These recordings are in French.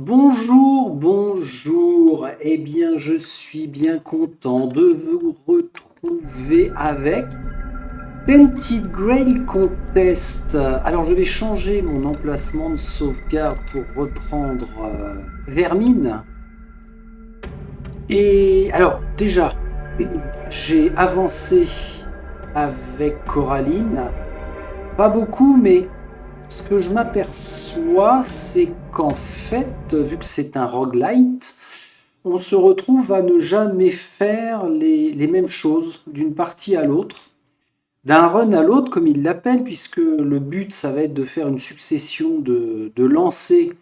Bonjour, bonjour. Eh bien, je suis bien content de vous retrouver avec Tented Grail Contest. Alors, je vais changer mon emplacement de sauvegarde pour reprendre Vermine. Et alors, déjà, j'ai avancé avec Coraline. Pas beaucoup, mais ce que je m'aperçois, c'est qu'en fait, vu que c'est un roguelite, on se retrouve à ne jamais faire les mêmes choses d'une partie à l'autre, d'un run à l'autre, comme il l'appelle, puisque le but, ça va être de faire une succession de lancers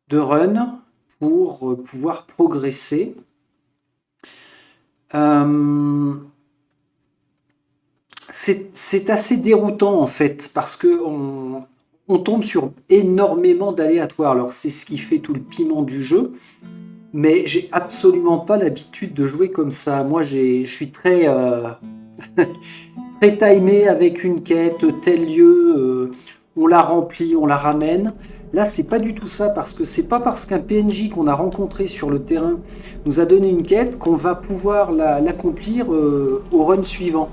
de run pour pouvoir progresser. C'est assez déroutant en fait, parce que on tombe sur énormément d'aléatoires. Alors c'est ce qui fait tout le piment du jeu, mais j'ai absolument pas l'habitude de jouer comme ça. Moi je suis très, très timé avec une quête, tel lieu, on la remplit, on la ramène. Là c'est pas du tout ça, parce que c'est pas parce qu'un PNJ qu'on a rencontré sur le terrain nous a donné une quête qu'on va pouvoir l'accomplir au run suivant.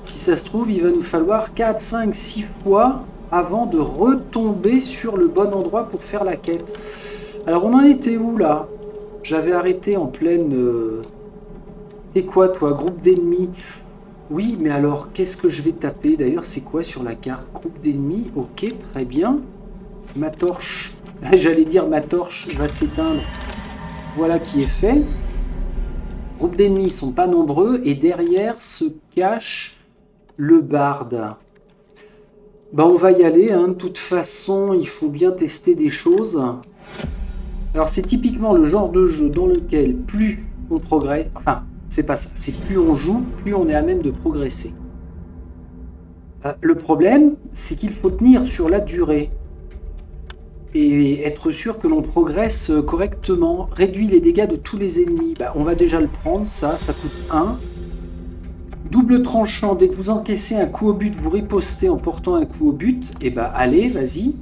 Si ça se trouve, il va nous falloir 4, 5, 6 fois avant de retomber sur le bon endroit pour faire la quête. Alors on en était où là? J'avais arrêté en pleine... T'es quoi toi? Groupe d'ennemis? Oui, mais alors qu'est-ce que je vais taper? D'ailleurs, c'est quoi sur la carte? Groupe d'ennemis, ok, très bien. Ma torche, j'allais dire ma torche va s'éteindre. Voilà qui est fait. Groupe d'ennemis sont pas nombreux et derrière se cache le barde. Bah on va y aller, hein. De toute façon, il faut bien tester des choses. Alors c'est typiquement le genre de jeu dans lequel plus on progresse, enfin c'est pas ça, c'est plus on joue, plus on est à même de progresser. Le problème, c'est qu'il faut tenir sur la durée et être sûr que l'on progresse correctement. Réduit les dégâts de tous les ennemis, bah, on va déjà le prendre, ça coûte 1. Double tranchant, dès que vous encaissez un coup au but, vous ripostez en portant un coup au but. Et bah allez, vas-y.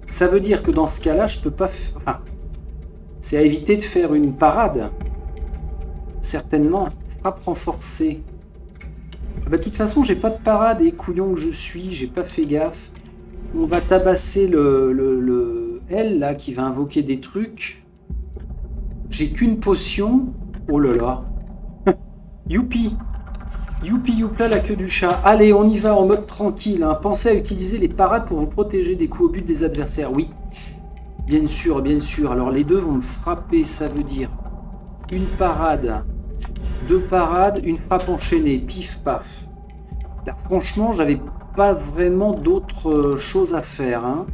Ça veut dire que dans ce cas-là, je peux pas... Enfin, c'est à éviter de faire une parade. Certainement. Frappe renforcée. Ah bah de toute façon, j'ai pas de parade et couillon que je suis, j'ai pas fait gaffe. On va tabasser le L là qui va invoquer des trucs. J'ai qu'une potion. Oh là là. Youpi. Youpi youpla la queue du chat. Allez, on y va en mode tranquille. Hein. Pensez à utiliser les parades pour vous protéger des coups au but des adversaires. Oui, bien sûr, bien sûr. Alors les deux vont me frapper, ça veut dire une parade, deux parades, une frappe enchaînée. Pif paf. Là, franchement, j'avais pas vraiment d'autres choses à faire. Hein.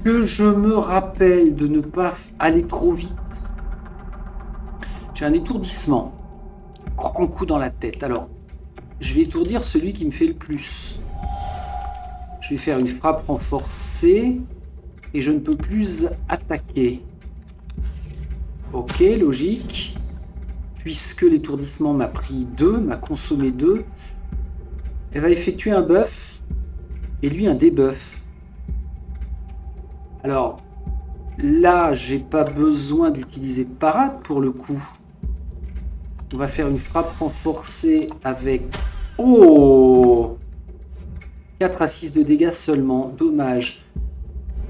Que je me rappelle de ne pas aller trop vite. J'ai un étourdissement. Grand coup dans la tête. Alors, je vais étourdir celui qui me fait le plus. Je vais faire une frappe renforcée et je ne peux plus attaquer. Ok, logique. Puisque l'étourdissement m'a pris 2, m'a consommé 2, elle va effectuer un buff et lui un debuff. Alors, là, j'ai pas besoin d'utiliser parade pour le coup. On va faire une frappe renforcée avec... Oh 4 à 6 de dégâts seulement. Dommage.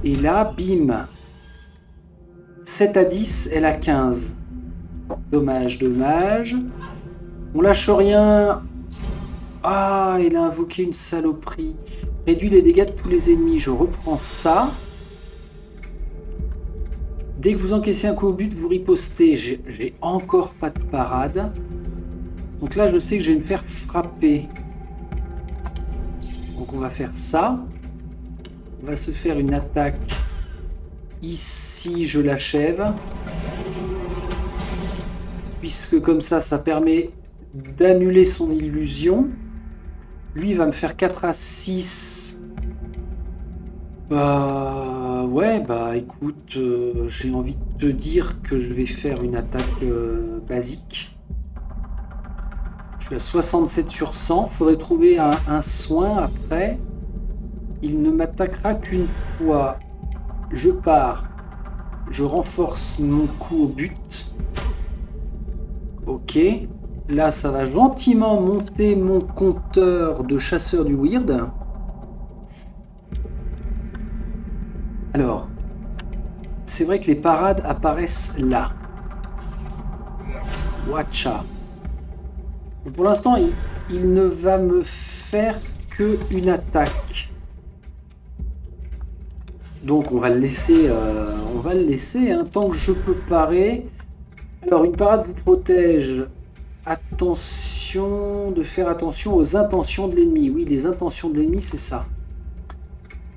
Et là, bim. 7 à 10, elle a 15. Dommage, dommage. On lâche rien. Ah, il a invoqué une saloperie. Réduit les dégâts de tous les ennemis. Je reprends ça. Dès que vous encaissez un coup au but, vous ripostez. J'ai encore pas de parade. Donc là, je sais que je vais me faire frapper. Donc on va faire ça. On va se faire une attaque. Ici, je l'achève. Puisque comme ça permet d'annuler son illusion. Lui, il va me faire 4 à 6. Ouais, bah écoute, j'ai envie de te dire que je vais faire une attaque basique. Je suis à 67 sur 100. Faudrait trouver un soin après. Il ne m'attaquera qu'une fois. Je pars. Je renforce mon coup au but. Ok. Là, ça va gentiment monter mon compteur de chasseur du weird. Alors, c'est vrai que les parades apparaissent là. Watcha. Pour l'instant, il ne va me faire qu'une attaque. Donc on va le laisser, hein, tant que je peux parer. Alors une parade vous protège. Attention de faire attention aux intentions de l'ennemi. Oui, les intentions de l'ennemi, c'est ça.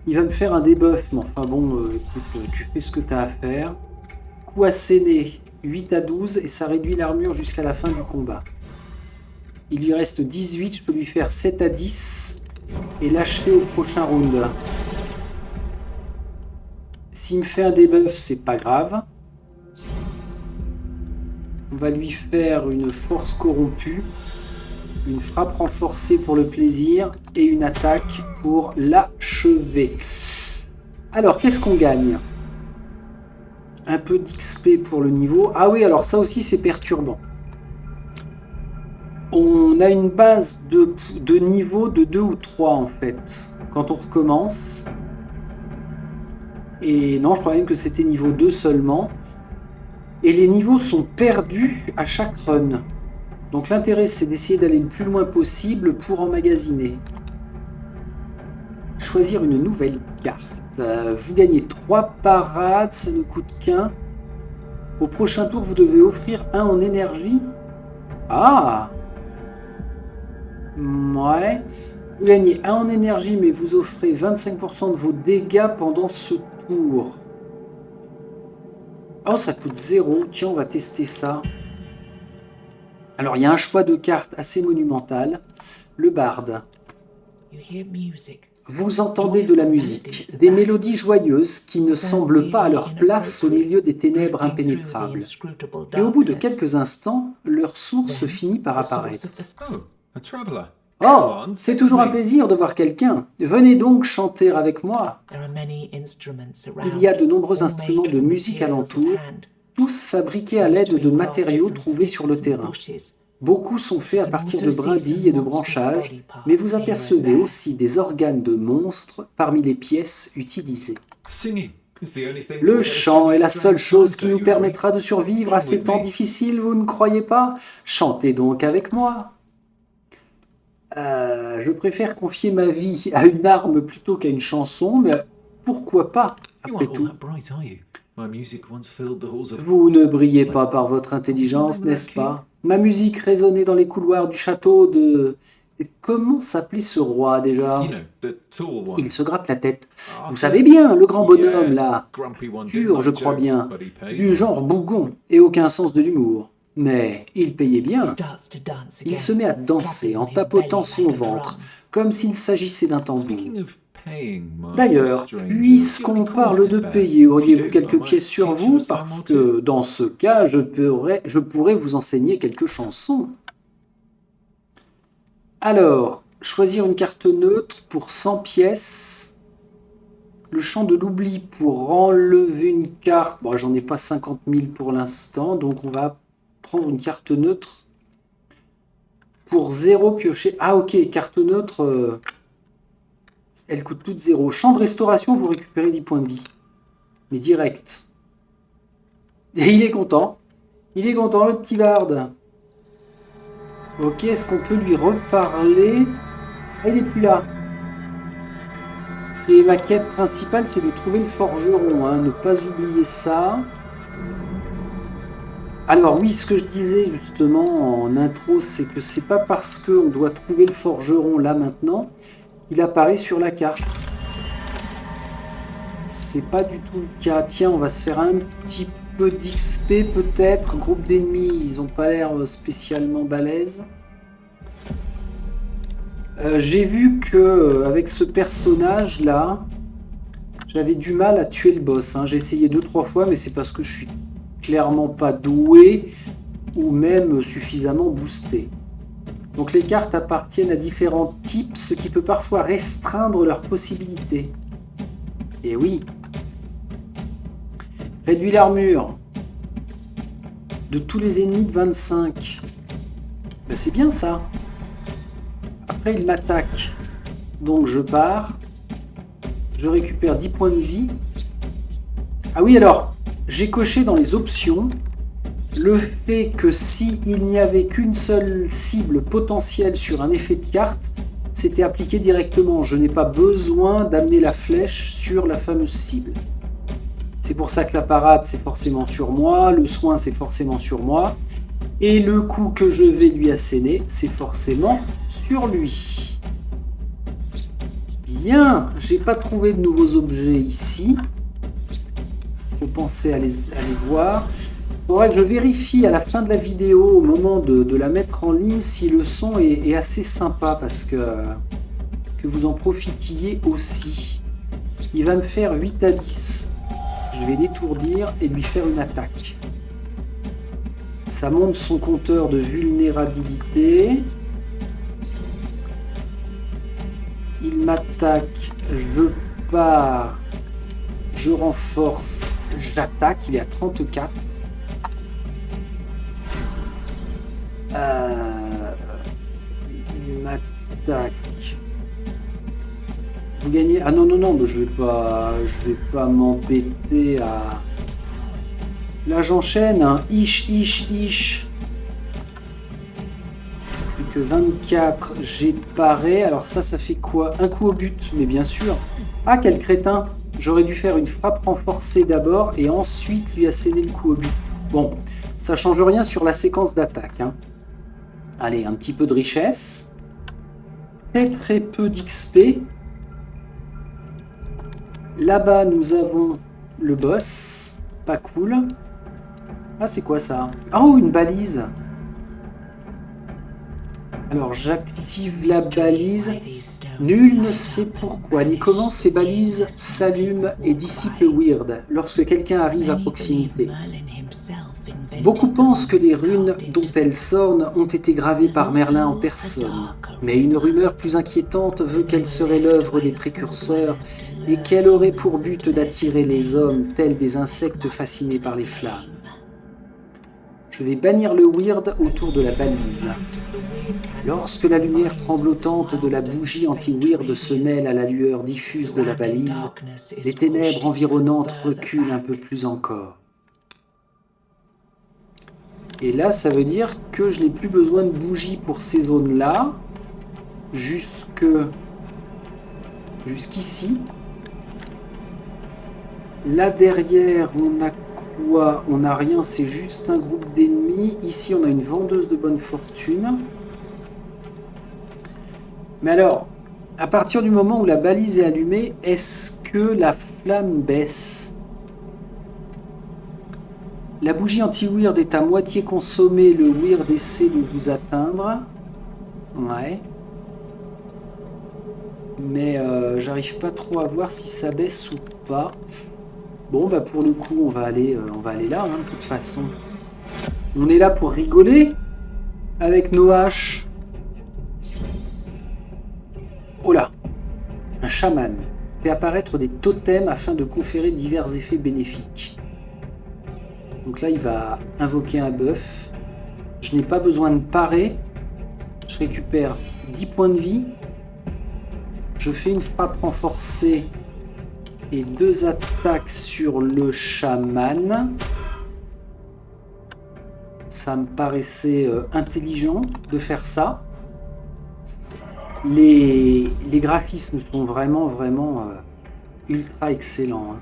Il va me faire un debuff, mais enfin bon, écoute, tu fais ce que tu as à faire. Coup asséné, 8 à 12, et ça réduit l'armure jusqu'à la fin du combat. Il lui reste 18, je peux lui faire 7 à 10, et l'achever au prochain round. S'il me fait un debuff, c'est pas grave. On va lui faire une force corrompue, une frappe renforcée pour le plaisir et une attaque pour l'achever. Alors, qu'est-ce qu'on gagne? Un peu d'XP pour le niveau. Ah oui, alors ça aussi c'est perturbant. On a une base de niveau de 2 ou 3 en fait, quand on recommence. Et non, je crois même que c'était niveau 2 seulement. Et les niveaux sont perdus à chaque run. Donc l'intérêt, c'est d'essayer d'aller le plus loin possible pour emmagasiner. Choisir une nouvelle carte. Vous gagnez 3 parades, ça ne coûte qu'un. Au prochain tour, vous devez offrir un en énergie. Ah! Ouais. Vous gagnez un en énergie, mais vous offrez 25% de vos dégâts pendant ce tour. Oh, ça coûte 0. Tiens, on va tester ça. Alors, il y a un choix de cartes assez monumental. Le barde. Vous entendez de la musique, des mélodies joyeuses qui ne semblent pas à leur place au milieu des ténèbres impénétrables. Et au bout de quelques instants, leur source finit par apparaître. Oh, c'est toujours un plaisir de voir quelqu'un. Venez donc chanter avec moi. Il y a de nombreux instruments de musique alentour, tous fabriqués à l'aide de matériaux trouvés sur le terrain. Beaucoup sont faits à partir de brindilles et de branchages, mais vous apercevez aussi des organes de monstres parmi les pièces utilisées. Le chant est la seule chose qui nous permettra de survivre à ces temps difficiles, vous ne croyez pas? Chantez donc avec moi. Je préfère confier ma vie à une arme plutôt qu'à une chanson, mais pourquoi pas, après tout? Vous ne brillez pas par votre intelligence, n'est-ce pas? Ma musique résonnait dans les couloirs du château de... Comment s'appelait ce roi déjà? Il se gratte la tête. Vous savez bien, le grand bonhomme là. Pur, je crois bien. Du genre bougon et aucun sens de l'humour. Mais il payait bien. Il se met à danser en tapotant son ventre, comme s'il s'agissait d'un tambour. D'ailleurs, puisqu'on parle de payer, auriez-vous quelques pièces sur vous? Parce que dans ce cas, je pourrais vous enseigner quelques chansons. Alors, choisir une carte neutre pour 100 pièces. Le chant de l'oubli pour enlever une carte. Bon, j'en ai pas 50 000 pour l'instant, donc on va prendre une carte neutre pour 0 piocher. Ah ok, carte neutre, elle coûte toute 0. Champ de restauration, vous récupérez 10 points de vie. Mais direct. Et il est content. Il est content, le petit barde. Ok, est-ce qu'on peut lui reparler? Ah, il n'est plus là. Et ma quête principale, c'est de trouver le forgeron. Hein. Ne pas oublier ça. Alors oui, ce que je disais justement en intro, c'est que c'est pas parce qu'on doit trouver le forgeron là maintenant qu'il apparaît sur la carte. C'est pas du tout le cas. Tiens, on va se faire un petit peu d'XP peut-être. Groupe d'ennemis, ils ont pas l'air spécialement balèzes. J'ai vu que avec ce personnage là, j'avais du mal à tuer le boss. Hein. J'ai essayé 2-3 fois, mais c'est parce que je suis clairement pas doué ou même suffisamment boosté. Donc les cartes appartiennent à différents types, ce qui peut parfois restreindre leurs possibilités. Et oui. Réduit l'armure de tous les ennemis de 25. Ben, c'est bien ça. Après, il m'attaque. Donc, je pars. Je récupère 10 points de vie. Ah oui, alors, j'ai coché dans les options le fait que s'il n'y avait qu'une seule cible potentielle sur un effet de carte, c'était appliqué directement. Je n'ai pas besoin d'amener la flèche sur la fameuse cible. C'est pour ça que la parade, c'est forcément sur moi, le soin, c'est forcément sur moi, et le coup que je vais lui asséner, c'est forcément sur lui. Bien, j'ai pas trouvé de nouveaux objets ici. Faut penser à les voir. Il faudra que je vérifie à la fin de la vidéo, au moment de la mettre en ligne, si le son est assez sympa, parce que vous en profitiez aussi. Il va me faire 8 à 10. Je vais l'étourdir et lui faire une attaque. Ça monte son compteur de vulnérabilité. Il m'attaque, je pars, je renforce, j'attaque, il est à 34. Il m'attaque. Vous gagnez. Ah non, mais je vais pas m'embêter à. Là j'enchaîne, hein. Ish. Plus que 24, j'ai paré. Alors ça fait quoi? Un coup au but, mais bien sûr. Ah, quel crétin! J'aurais dû faire une frappe renforcée d'abord et ensuite lui asséner le coup au but. Bon, ça change rien sur la séquence d'attaque, hein. Allez, un petit peu de richesse. Très peu d'XP. Là-bas, nous avons le boss. Pas cool. Ah, c'est quoi ça? Oh, une balise. Alors, j'active la balise. Nul ne sait pourquoi ni comment ces balises s'allument et dissipent le weird lorsque quelqu'un arrive à proximité. Beaucoup pensent que les runes dont elles sornent ont été gravées par Merlin en personne, mais une rumeur plus inquiétante veut qu'elles seraient l'œuvre des précurseurs et qu'elles auraient pour but d'attirer les hommes tels des insectes fascinés par les flammes. Je vais bannir le weird autour de la balise. Lorsque la lumière tremblotante de la bougie anti-weird se mêle à la lueur diffuse de la balise, les ténèbres environnantes reculent un peu plus encore. Et là, ça veut dire que je n'ai plus besoin de bougies pour ces zones-là, jusqu'ici. Là derrière, on a quoi? On n'a rien, c'est juste un groupe d'ennemis. Ici, on a une vendeuse de bonne fortune. Mais alors, à partir du moment où la balise est allumée, est-ce que la flamme baisse? La bougie anti-weird est à moitié consommée, le weird essaie de vous atteindre. Ouais. Mais j'arrive pas trop à voir si ça baisse ou pas. Bon, bah pour le coup, on va aller là, hein, de toute façon. On est là pour rigoler avec nos haches. Oh là, un chaman fait apparaître des totems afin de conférer divers effets bénéfiques. Donc là, il va invoquer un buff. Je n'ai pas besoin de parer. Je récupère 10 points de vie. Je fais une frappe renforcée et 2 attaques sur le chaman. Ça me paraissait intelligent de faire ça. Les graphismes sont vraiment ultra excellents, hein.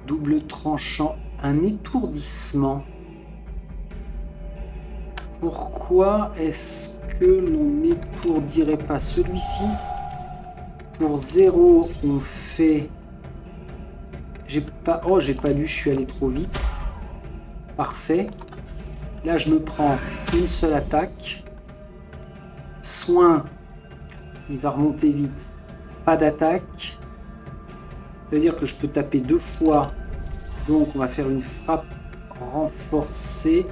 Double tranchant, un étourdissement. Pourquoi est-ce que l'on n'étourdirait pas celui-ci? Pour 0, on fait... j'ai pas lu, je suis allé trop vite. Parfait. Là, je me prends une seule attaque. Soin, il va remonter vite. Pas d'attaque. Ça veut dire que je peux taper 2 fois. Donc, on va faire une frappe renforcée.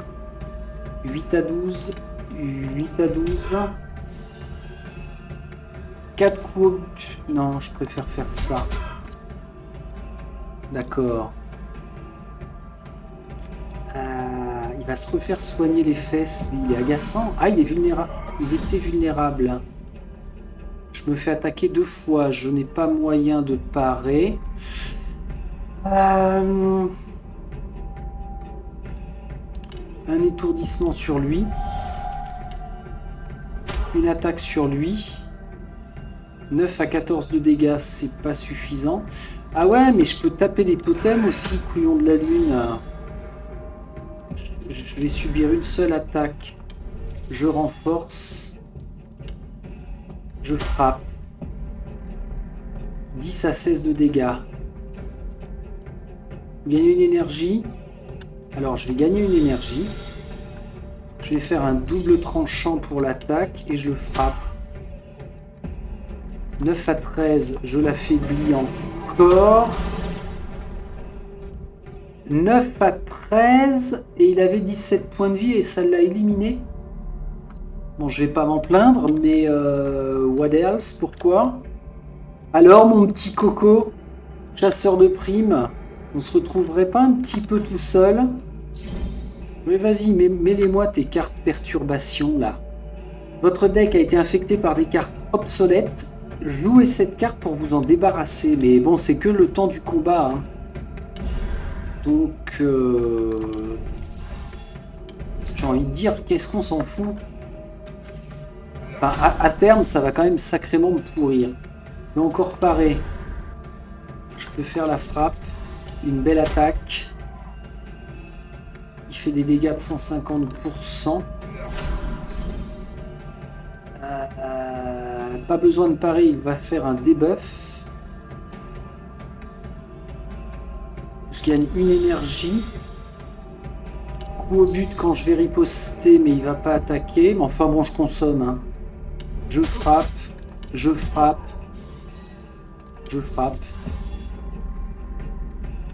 8 à 12. 8 à 12. 4 coups. Non, je préfère faire ça. D'accord. Il va se refaire soigner les fesses, lui, il est agaçant. Ah, il est vulnérable. Il était vulnérable. Je me fais attaquer 2 fois, je n'ai pas moyen de parer. Un étourdissement sur lui. Une attaque sur lui. 9 à 14 de dégâts, c'est pas suffisant. Ah ouais, mais je peux taper des totems aussi, couillon de la lune. Je vais subir une seule attaque. Je renforce. Je frappe. 10 à 16 de dégâts. Vous gagnez une énergie. Alors, je vais gagner une énergie. Je vais faire un double tranchant pour l'attaque et je le frappe. 9 à 13, je l'affaiblis encore. 9 à 13 et il avait 17 points de vie et ça l'a éliminé. Bon, je vais pas m'en plaindre, mais what else, pourquoi? Alors, mon petit coco, chasseur de primes, on se retrouverait pas un petit peu tout seul? Mais vas-y, mets-les-moi tes cartes perturbation, là. Votre deck a été infecté par des cartes obsolètes. Jouez cette carte pour vous en débarrasser. Mais bon, c'est que le temps du combat, hein. Donc, j'ai envie de dire, qu'est-ce qu'on s'en fout? Enfin, à terme, ça va quand même sacrément me pourrir. Je peux encore parer. Je peux faire la frappe. Une belle attaque. Il fait des dégâts de 150%. Pas besoin de parer, il va faire un debuff. Je gagne une énergie. Coup au but quand je vais riposter, mais il va pas attaquer. Mais enfin bon, je consomme, hein. Je frappe, je frappe, je frappe.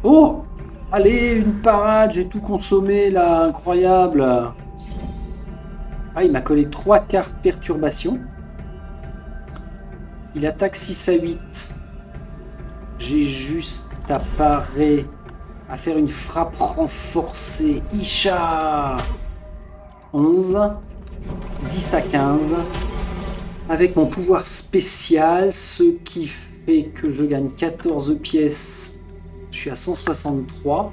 Oh! Allez, une parade, j'ai tout consommé là, incroyable. Ah, il m'a collé 3 cartes perturbation. Il attaque 6 à 8. J'ai juste à parer, à faire une frappe renforcée. Isha! 11, 10 à 15. Avec mon pouvoir spécial, ce qui fait que je gagne 14 pièces. Je suis à 163.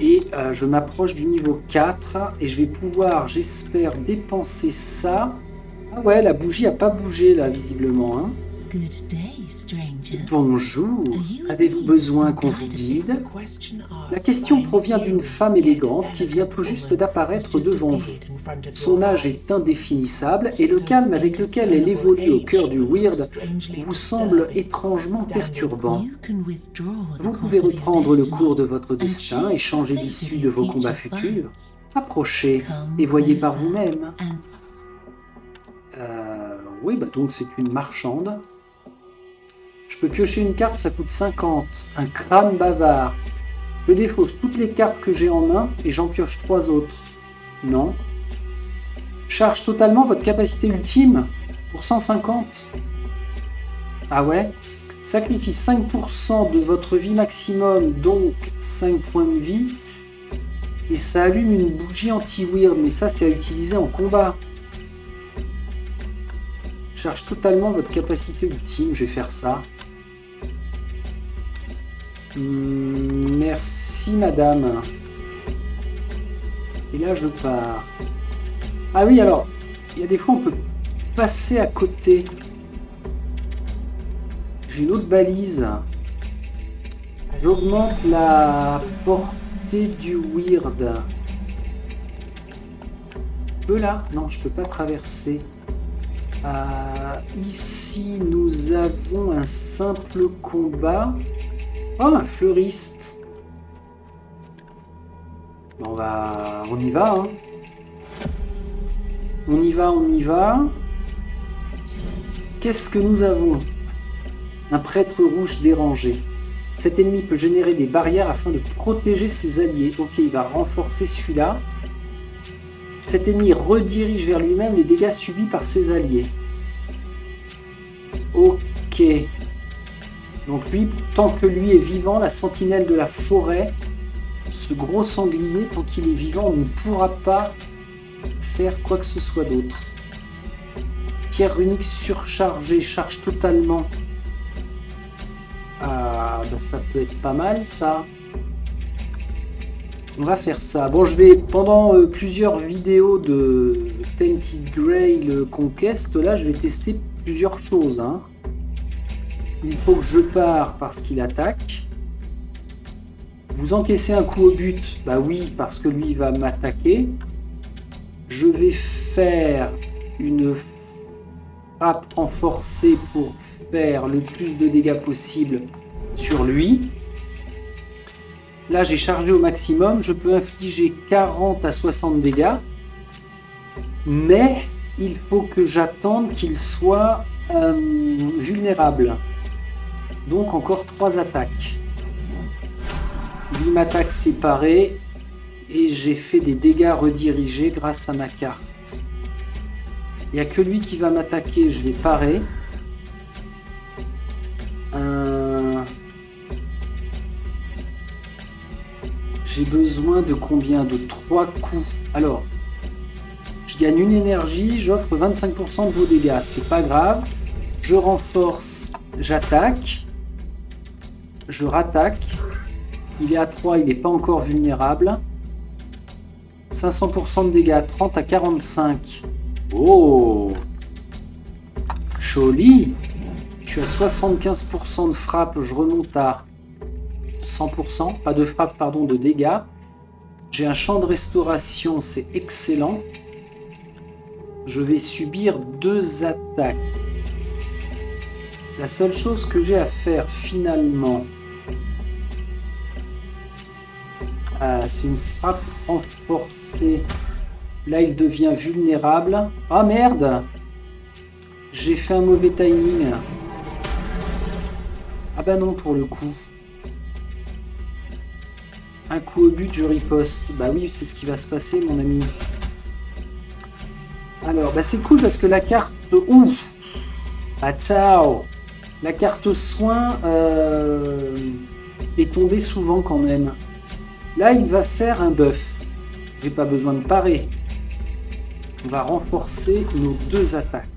Et je m'approche du niveau 4. Et je vais pouvoir, j'espère, dépenser ça. Ah ouais, la bougie n'a pas bougé là, visiblement. Hein. Bonjour, avez-vous besoin qu'on vous guide? La question provient d'une femme élégante qui vient tout juste d'apparaître devant vous. Son âge est indéfinissable et le calme avec lequel elle évolue au cœur du weird vous semble étrangement perturbant. Vous pouvez reprendre le cours de votre destin et changer d'issue de vos combats futurs. Approchez et voyez par vous-même. Oui, bah donc c'est une marchande. Je peux piocher une carte, ça coûte 50. Un crâne bavard. Je défausse toutes les cartes que j'ai en main et j'en pioche 3 autres. Non. Charge totalement votre capacité ultime pour 150. Ah ouais. Sacrifie 5% de votre vie maximum, donc 5 points de vie. Et ça allume une bougie anti-weird, mais ça c'est à utiliser en combat. Charge totalement votre capacité ultime, je vais faire ça. Merci madame. Et là je pars. Ah oui, alors, il y a des fois on peut passer à côté. J'ai une autre balise. J'augmente la portée du weird. Je peux là? Non, je peux pas traverser. Ici, nous avons un simple combat. Oh, un fleuriste. On y va. Hein. On y va. Qu'est-ce que nous avons? Un prêtre rouge dérangé. Cet ennemi peut générer des barrières afin de protéger ses alliés. Ok, il va renforcer celui-là. Cet ennemi redirige vers lui-même les dégâts subis par ses alliés. Ok. Donc lui, tant que lui est vivant, la sentinelle de la forêt Ce gros sanglier, tant qu'il est vivant, ne pourra pas faire quoi que ce soit d'autre. Pierre runique surchargée, charge totalement. Ah, bah ça peut être pas mal, ça. On va faire ça. Bon, je vais, pendant plusieurs vidéos de Tainted Grail Conquest, là, je vais tester plusieurs choses. Hein. Il faut que je pars parce qu'il attaque. Vous encaissez un coup au but. Bah oui, parce que lui, il va m'attaquer. Je vais faire une frappe renforcée pour faire le plus de dégâts possible sur lui. Là, j'ai chargé au maximum. Je peux infliger 40 à 60 dégâts. Mais il faut que j'attende qu'il soit vulnérable. Donc encore 3 attaques. Lui m'attaque séparé. Et j'ai fait des dégâts redirigés grâce à ma carte. Il n'y a que lui qui va m'attaquer. Je vais parer. J'ai besoin de combien? De 3 coups. Alors, je gagne une énergie, j'offre 25% de vos dégâts. C'est pas grave. Je renforce, j'attaque. Je rattaque. Il est à 3, il n'est pas encore vulnérable. 500% de dégâts, 30 à 45. Oh! Joli! Je suis à 75% de frappe, je remonte à 100%, pas de frappe, pardon, de dégâts. J'ai un champ de restauration, c'est excellent. Je vais subir 2 attaques. La seule chose que j'ai à faire finalement, c'est une frappe renforcée. Là, il devient vulnérable. Ah merde! J'ai fait un mauvais timing. Ah bah non, pour le coup. Un coup au but, je riposte. Bah oui, c'est ce qui va se passer, mon ami. Alors, bah c'est cool parce que la carte... Ouf! Ah, ciao! La carte soin est tombée souvent quand même. Là, il va faire un buff. J'ai pas besoin de parer. On va renforcer nos 2 attaques.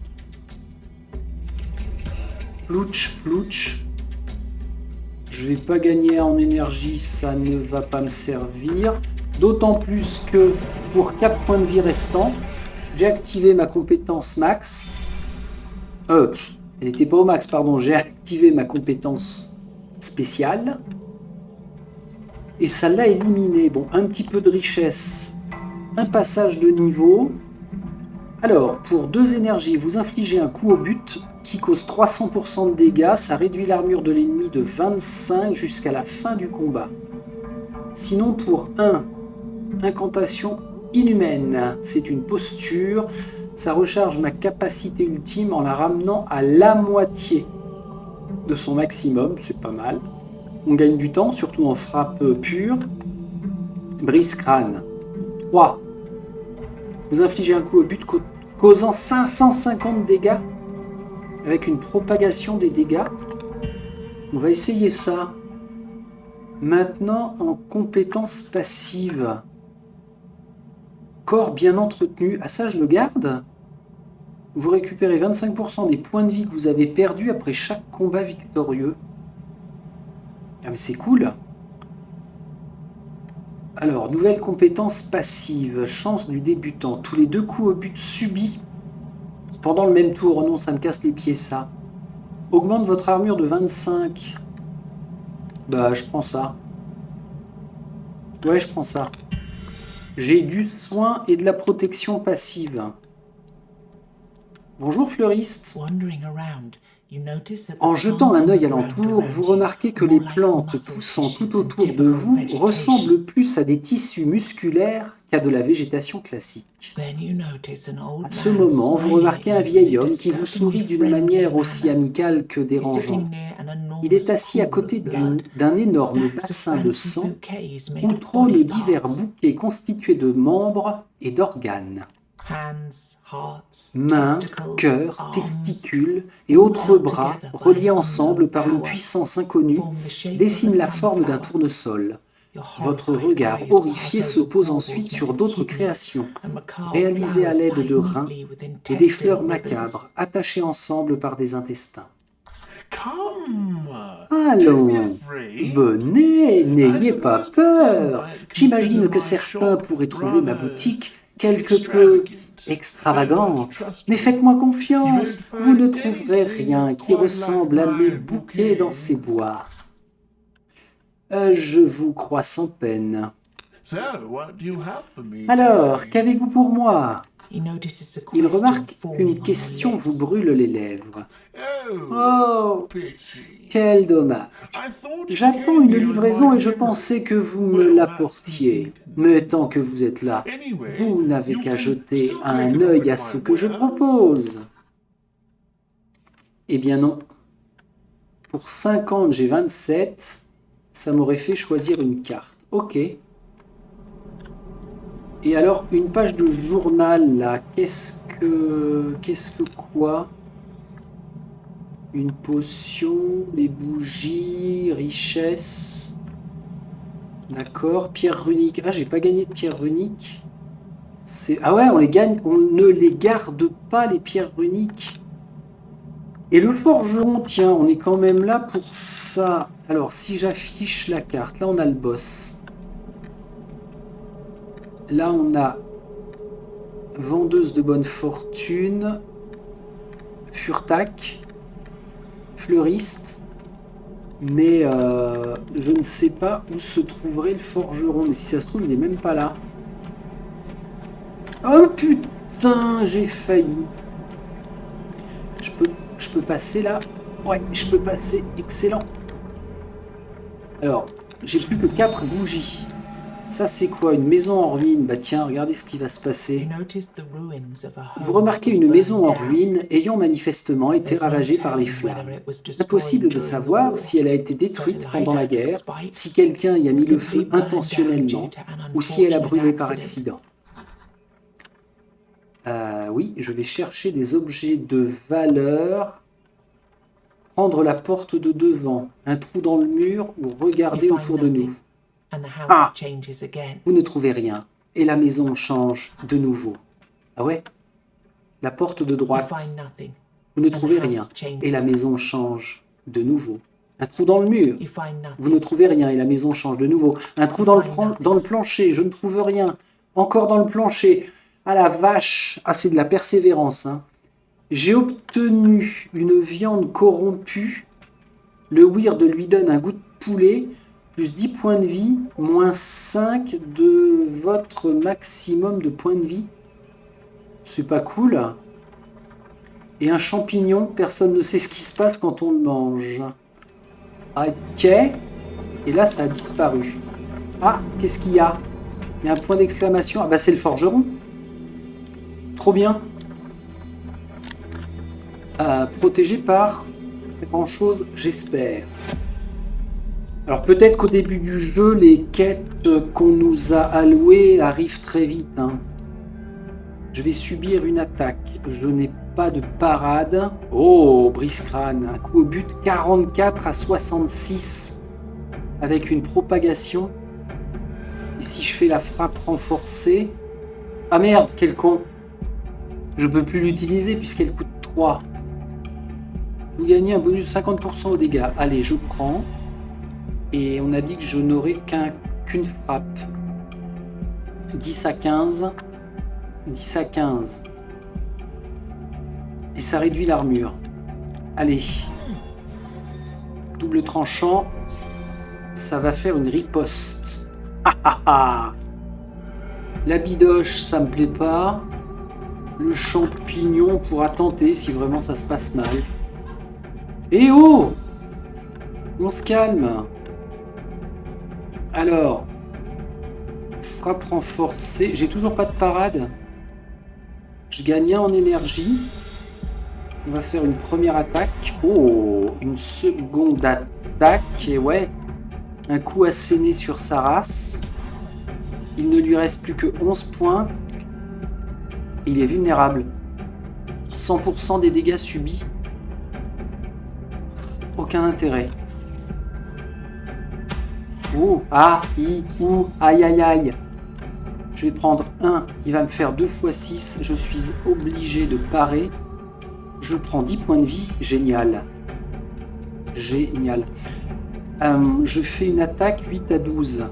Plouch, plouch. Je vais pas gagner en énergie, ça ne va pas me servir. D'autant plus que pour 4 points de vie restants, j'ai activé ma compétence max. Elle n'était pas au max, pardon. J'ai activé ma compétence spéciale. Et ça l'a éliminé. Bon, un petit peu de richesse. Un passage de niveau. Alors, pour 2 énergies, vous infligez un coup au but qui cause 300% de dégâts. Ça réduit l'armure de l'ennemi de 25 jusqu'à la fin du combat. Sinon, pour 1, incantation inhumaine. C'est une posture. Ça recharge ma capacité ultime en la ramenant à la moitié de son maximum. C'est pas mal. On gagne du temps, surtout en frappe pure. Brise-crâne. 3. Vous infligez un coup au but causant 550 dégâts avec une propagation des dégâts. On va essayer ça. Maintenant, en compétence passive. Corps bien entretenu. Ah ça, je le garde. Vous récupérez 25% des points de vie que vous avez perdus après chaque combat victorieux. Ah mais c'est cool. Alors, nouvelle compétence passive. Chance du débutant. Tous les 2 coups au but subis pendant le même tour. Oh non, ça me casse les pieds, ça. Augmente votre armure de 25. Bah, je prends ça. Ouais, je prends ça. J'ai du soin et de la protection passive. Bonjour, fleuriste. En jetant un œil alentour, vous remarquez que les plantes poussant tout autour de vous ressemblent plus à des tissus musculaires qu'à de la végétation classique. À ce moment, vous remarquez un vieil homme qui vous sourit d'une manière aussi amicale que dérangeante. Il est assis à côté d'un énorme bassin de sang où trônent divers bouquets constitués de membres et d'organes. Mains, cœurs, testicules et autres bras, reliés ensemble par une puissance inconnue, dessinent la forme d'un tournesol. Votre regard horrifié se pose ensuite sur d'autres créations, réalisées à l'aide de reins et des fleurs macabres, attachées ensemble par des intestins. Allons, venez, n'ayez pas peur. J'imagine que certains pourraient trouver ma boutique quelque peu extravagante, mais faites-moi confiance, vous ne trouverez rien qui ressemble à mes bouquets dans ces bois. Je vous crois sans peine. Alors, qu'avez-vous pour moi? Il remarque qu'une question vous brûle les lèvres. Oh, quel dommage. J'attends une livraison et je pensais que vous me l'apportiez. Mais tant que vous êtes là, vous n'avez qu'à jeter un œil à ce que je propose. Eh bien non. Pour 50, j'ai 27. Ça m'aurait fait choisir une carte. Ok. Et alors, une page de journal, là, qu'est-ce que quoi? Une potion, des bougies, richesse. D'accord, pierre runique. Ah, j'ai pas gagné de pierre runique. Ah ouais, on ne les garde pas, les pierres runiques. Et le forgeron, tiens, on est quand même là pour ça. Alors, si j'affiche la carte, là on a le boss. Là, on a vendeuse de bonne fortune, furtac, fleuriste, mais je ne sais pas où se trouverait le forgeron. Mais si ça se trouve, il n'est même pas là. Oh putain, j'ai failli. Je peux passer là? Ouais, je peux passer. Excellent. Alors, j'ai plus que 4 bougies. Ça, c'est quoi? Une maison en ruine? Bah tiens, regardez ce qui va se passer. Vous remarquez une maison en ruine ayant manifestement été ravagée par les flammes. Impossible de savoir si elle a été détruite pendant la guerre, si quelqu'un y a mis le feu intentionnellement, ou si elle a brûlé par accident. Oui, je vais chercher des objets de valeur. Prendre la porte de devant, un trou dans le mur ou regarder autour de nous. Ah, vous ne trouvez rien. Et la maison change de nouveau. Ah ouais? La porte de droite. Vous ne trouvez rien. Et la maison change de nouveau. Un trou dans le mur. Vous ne trouvez rien. Et la maison change de nouveau. Un trou dans le plancher. Je ne trouve rien. Encore dans le plancher. Ah la vache. Ah, c'est de la persévérance. Hein. J'ai obtenu une viande corrompue. Le weird lui donne un goût de poulet. Plus 10 points de vie, moins 5 de votre maximum de points de vie. C'est pas cool. Et un champignon, personne ne sait ce qui se passe quand on le mange. Ok. Et là, ça a disparu. Ah, qu'est-ce qu'il y a? Il y a un point d'exclamation. Ah bah c'est le forgeron. Trop bien. Protégé par grand chose, j'espère. Alors peut-être qu'au début du jeu, les quêtes qu'on nous a allouées arrivent très vite. Hein. Je vais subir une attaque. Je n'ai pas de parade. Oh, brise-crâne. Un coup au but, 44 à 66. Avec une propagation. Et si je fais la frappe renforcée... Ah merde, quel con. Je peux plus l'utiliser puisqu'elle coûte 3. Vous gagnez un bonus de 50% aux dégâts. Allez, je prends. Et on a dit que je n'aurais qu'une frappe. 10 à 15. 10 à 15. Et ça réduit l'armure. Allez. Double tranchant. Ça va faire une riposte. Ah ah ah. La bidoche, ça me plaît pas. Le champignon pourra tenter si vraiment ça se passe mal. Eh oh! On se calme. Alors, frappe renforcée. J'ai toujours pas de parade. Je gagne 1 en énergie. On va faire une première attaque. Oh, une seconde attaque. Et ouais, un coup asséné sur sa race. Il ne lui reste plus que 11 points. Il est vulnérable. 100% des dégâts subis. Aucun intérêt. Oh, ah, i, ou, aïe, aïe, aïe. Je vais prendre 1, il va me faire 2 fois 6. Je suis obligé de parer. Je prends 10 points de vie. Génial. Génial. Je fais une attaque 8 à 12.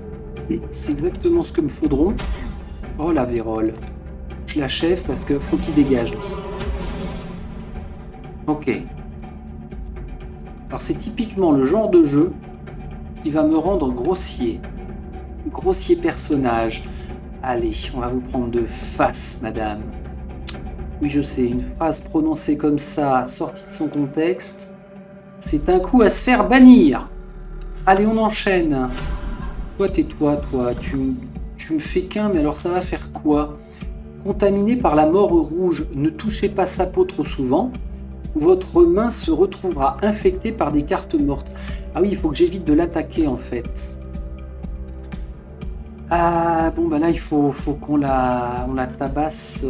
C'est exactement ce que me faudront. Oh la vérole. Je l'achève parce qu'il faut qu'il dégage. Lui. Ok. Alors c'est typiquement le genre de jeu qui va me rendre grossier. Grossier personnage. Allez, on va vous prendre de face, madame. Oui, je sais, une phrase prononcée comme ça, sortie de son contexte, c'est un coup à se faire bannir. Allez, on enchaîne. Toi, tais-toi, toi. Tu me fais qu'un, mais alors ça va faire quoi? Contaminé par la mort rouge, ne touchez pas sa peau trop souvent. Votre main se retrouvera infectée par des cartes mortes. Ah oui, il faut que j'évite de l'attaquer, en fait. Ah, bon, bah là, il faut qu'on la tabasse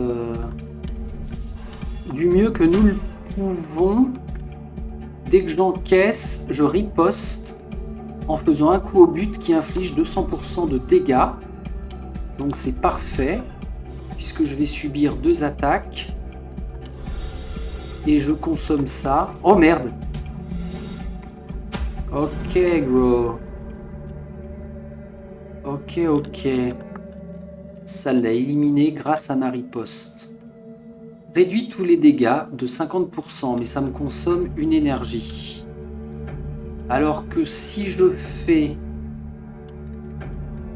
du mieux que nous le pouvons. Dès que je l'encaisse, je riposte en faisant un coup au but qui inflige 200% de dégâts. Donc c'est parfait, puisque je vais subir 2 attaques. Et je consomme ça. Oh merde! Ok, gros. Ok, ok. Ça l'a éliminé grâce à ma riposte. Réduit tous les dégâts de 50%, mais ça me consomme une énergie. Alors que si je fais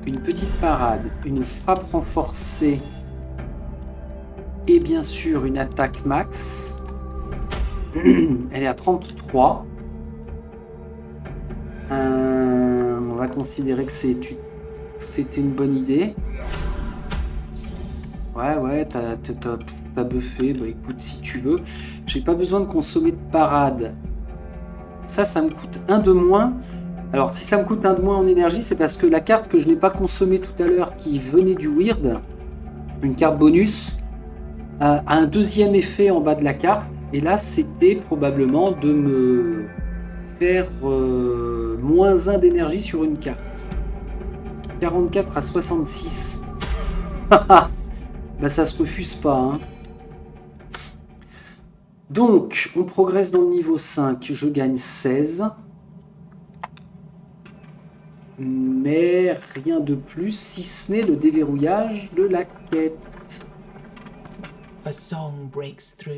une petite parade, une frappe renforcée et bien sûr une attaque max, elle est à 33. On va considérer que c'était une bonne idée. Ouais, t'as buffé, bah écoute, si tu veux. J'ai pas besoin de consommer de parade. Ça me coûte 1 de moins. Alors, si ça me coûte 1 de moins en énergie, c'est parce que la carte que je n'ai pas consommée tout à l'heure, qui venait du Weird, une carte bonus, a un deuxième effet en bas de la carte. Et là, c'était probablement de me faire moins 1 d'énergie sur une carte. 44 à 66. Bah, ça se refuse pas, hein. Donc, on progresse dans le niveau 5. Je gagne 16. Mais rien de plus, si ce n'est le déverrouillage de la quête.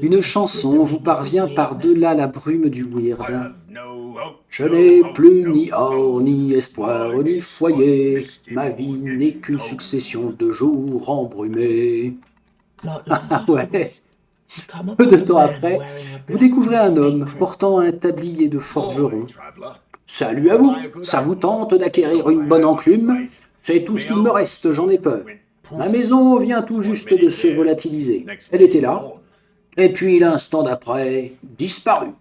Une chanson vous parvient par-delà la brume du Weird. Je n'ai plus ni or, ni espoir, ni foyer. Ma vie n'est qu'une succession de jours embrumés. Ah ouais. Peu de temps après, vous découvrez un homme portant un tablier de forgeron. Salut à vous, ça vous tente d'acquérir une bonne enclume? C'est tout ce qu'il me reste, j'en ai peur. Ma maison vient tout juste de se volatiliser. Elle était là, et puis l'instant d'après, disparue.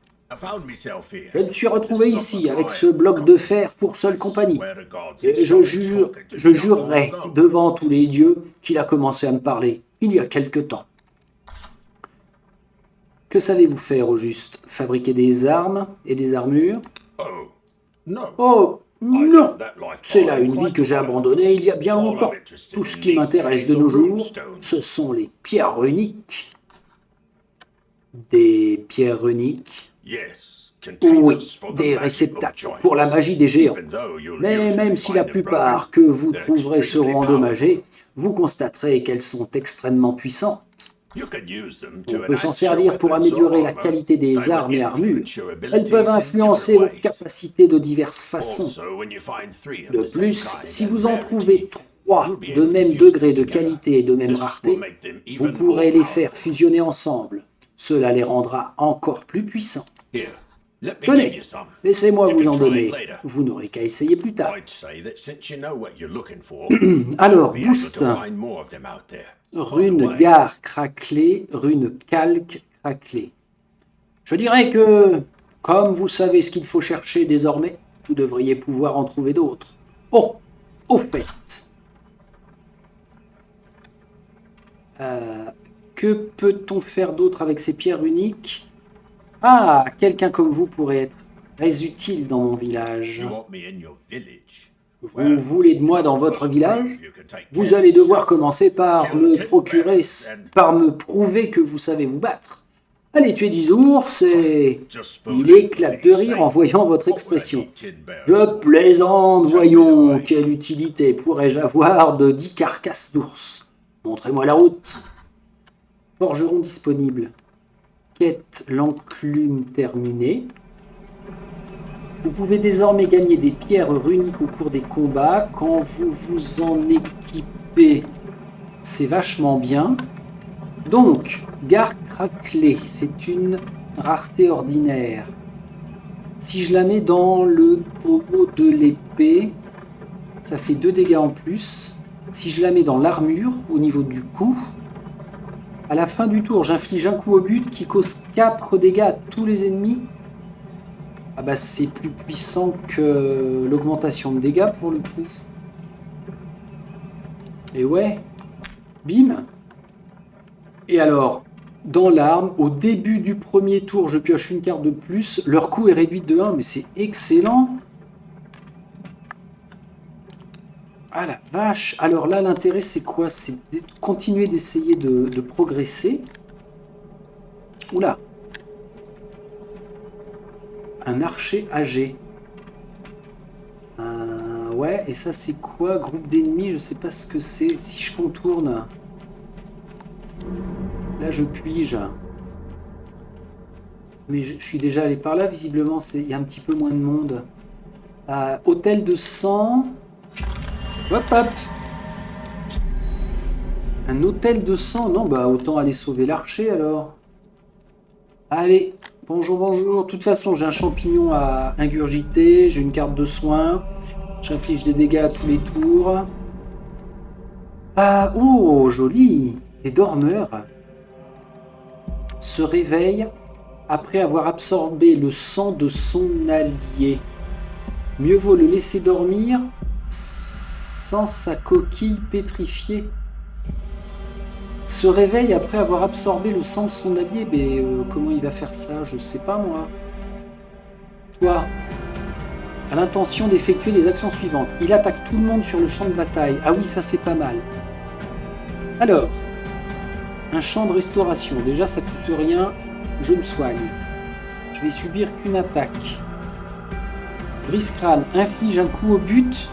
Je me suis retrouvé ici avec ce bloc de fer pour seule compagnie. Et je jurerai devant tous les dieux qu'il a commencé à me parler il y a quelque temps. Que savez-vous faire au juste? Fabriquer des armes et des armures? Oh, non! C'est là une vie que j'ai abandonnée il y a bien longtemps. Tout ce qui m'intéresse de nos jours, ce sont les pierres runiques. Des pierres runiques? Oui, des réceptacles pour la magie des géants. Mais même si la plupart que vous trouverez seront endommagées, vous constaterez qu'elles sont extrêmement puissantes. On peut s'en servir pour améliorer la qualité des armes et armures. Elles peuvent influencer vos capacités de diverses façons. De plus, si vous en trouvez 3 de même degré de qualité et de même rareté, vous pourrez les faire fusionner ensemble. Cela les rendra encore plus puissants. Tenez, laissez-moi vous en donner. Vous n'aurez qu'à essayer plus tard. Alors, boost. Rune gare craquelée, rune calque craquelée. Je dirais que, comme vous savez ce qu'il faut chercher désormais, vous devriez pouvoir en trouver d'autres. Oh, au fait. Que peut-on faire d'autre avec ces pierres uniques? Ah, quelqu'un comme vous pourrait être très utile dans mon village. Vous voulez de moi dans votre village? Vous allez devoir commencer par par me prouver que vous savez vous battre. Allez tuer 10 ours et... Il éclate de rire en voyant votre expression. Je plaisante, voyons, quelle utilité pourrais-je avoir de 10 carcasses d'ours? Montrez-moi la route. Forgeron disponible. Quête l'enclume terminée. Vous pouvez désormais gagner des pierres runiques au cours des combats. Quand vous vous en équipez, c'est vachement bien. Donc, Garde craquelée, c'est une rareté ordinaire. Si je la mets dans le pommeau de l'épée, ça fait 2 dégâts en plus. Si je la mets dans l'armure, au niveau du coup, à la fin du tour, j'inflige un coup au but qui cause 4 dégâts à tous les ennemis. Ah bah c'est plus puissant que l'augmentation de dégâts pour le coup. Et ouais, bim. Et alors, dans l'arme, au début du premier tour, je pioche une carte de plus. Leur coût est réduit de 1, mais c'est excellent. Ah la vache. Alors là, l'intérêt, c'est quoi? C'est de continuer d'essayer de progresser. Oula. Un archer âgé. Ouais, et ça, c'est quoi? Groupe d'ennemis, je sais pas ce que c'est. Si je contourne... Là, je puis-je. Mais je suis déjà allé par là, visiblement, il y a un petit peu moins de monde. Hôtel de sang. Hop, hop. Un hôtel de sang? Non, bah autant aller sauver l'archer, alors. Allez, bonjour, bonjour. De toute façon, j'ai un champignon à ingurgiter, j'ai une carte de soin. J'inflige des dégâts à tous les tours. Oh, joli. Des dormeurs se réveille après avoir absorbé le sang de son allié. Mieux vaut le laisser dormir sans sa coquille pétrifiée. Se réveille après avoir absorbé le sang de son allié. Mais comment il va faire ça? Je sais pas moi. Toi, a l'intention d'effectuer les actions suivantes. Il attaque tout le monde sur le champ de bataille. Ah oui, ça c'est pas mal. Alors, un champ de restauration. Déjà, ça coûte rien. Je me soigne. Je vais subir qu'une attaque. Brise-crâne inflige un coup au but.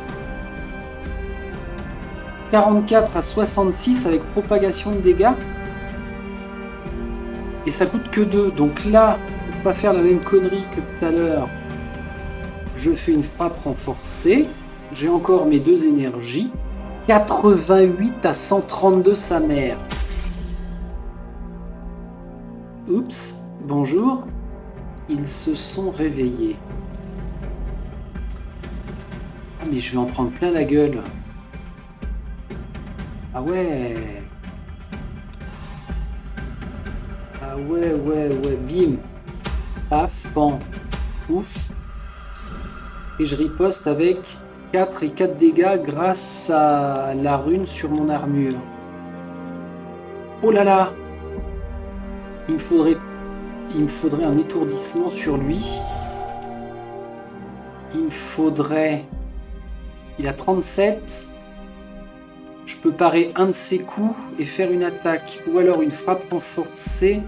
44 à 66 avec propagation de dégâts. Et ça coûte que 2. Donc là, pour pas faire la même connerie que tout à l'heure, je fais une frappe renforcée. J'ai encore mes 2 énergies. 88 à 132 sa mère. Oups, bonjour. Ils se sont réveillés. Ah mais je vais en prendre plein la gueule. Ah ouais. Ah ouais, bim. Paf, pan, ouf. Et je riposte avec 4 et 4 dégâts grâce à la rune sur mon armure. Oh là là. Il me faudrait un étourdissement sur lui. Il me faudrait... Il a 37. Je peux parer un de ses coups et faire une attaque. Ou alors une frappe renforcée.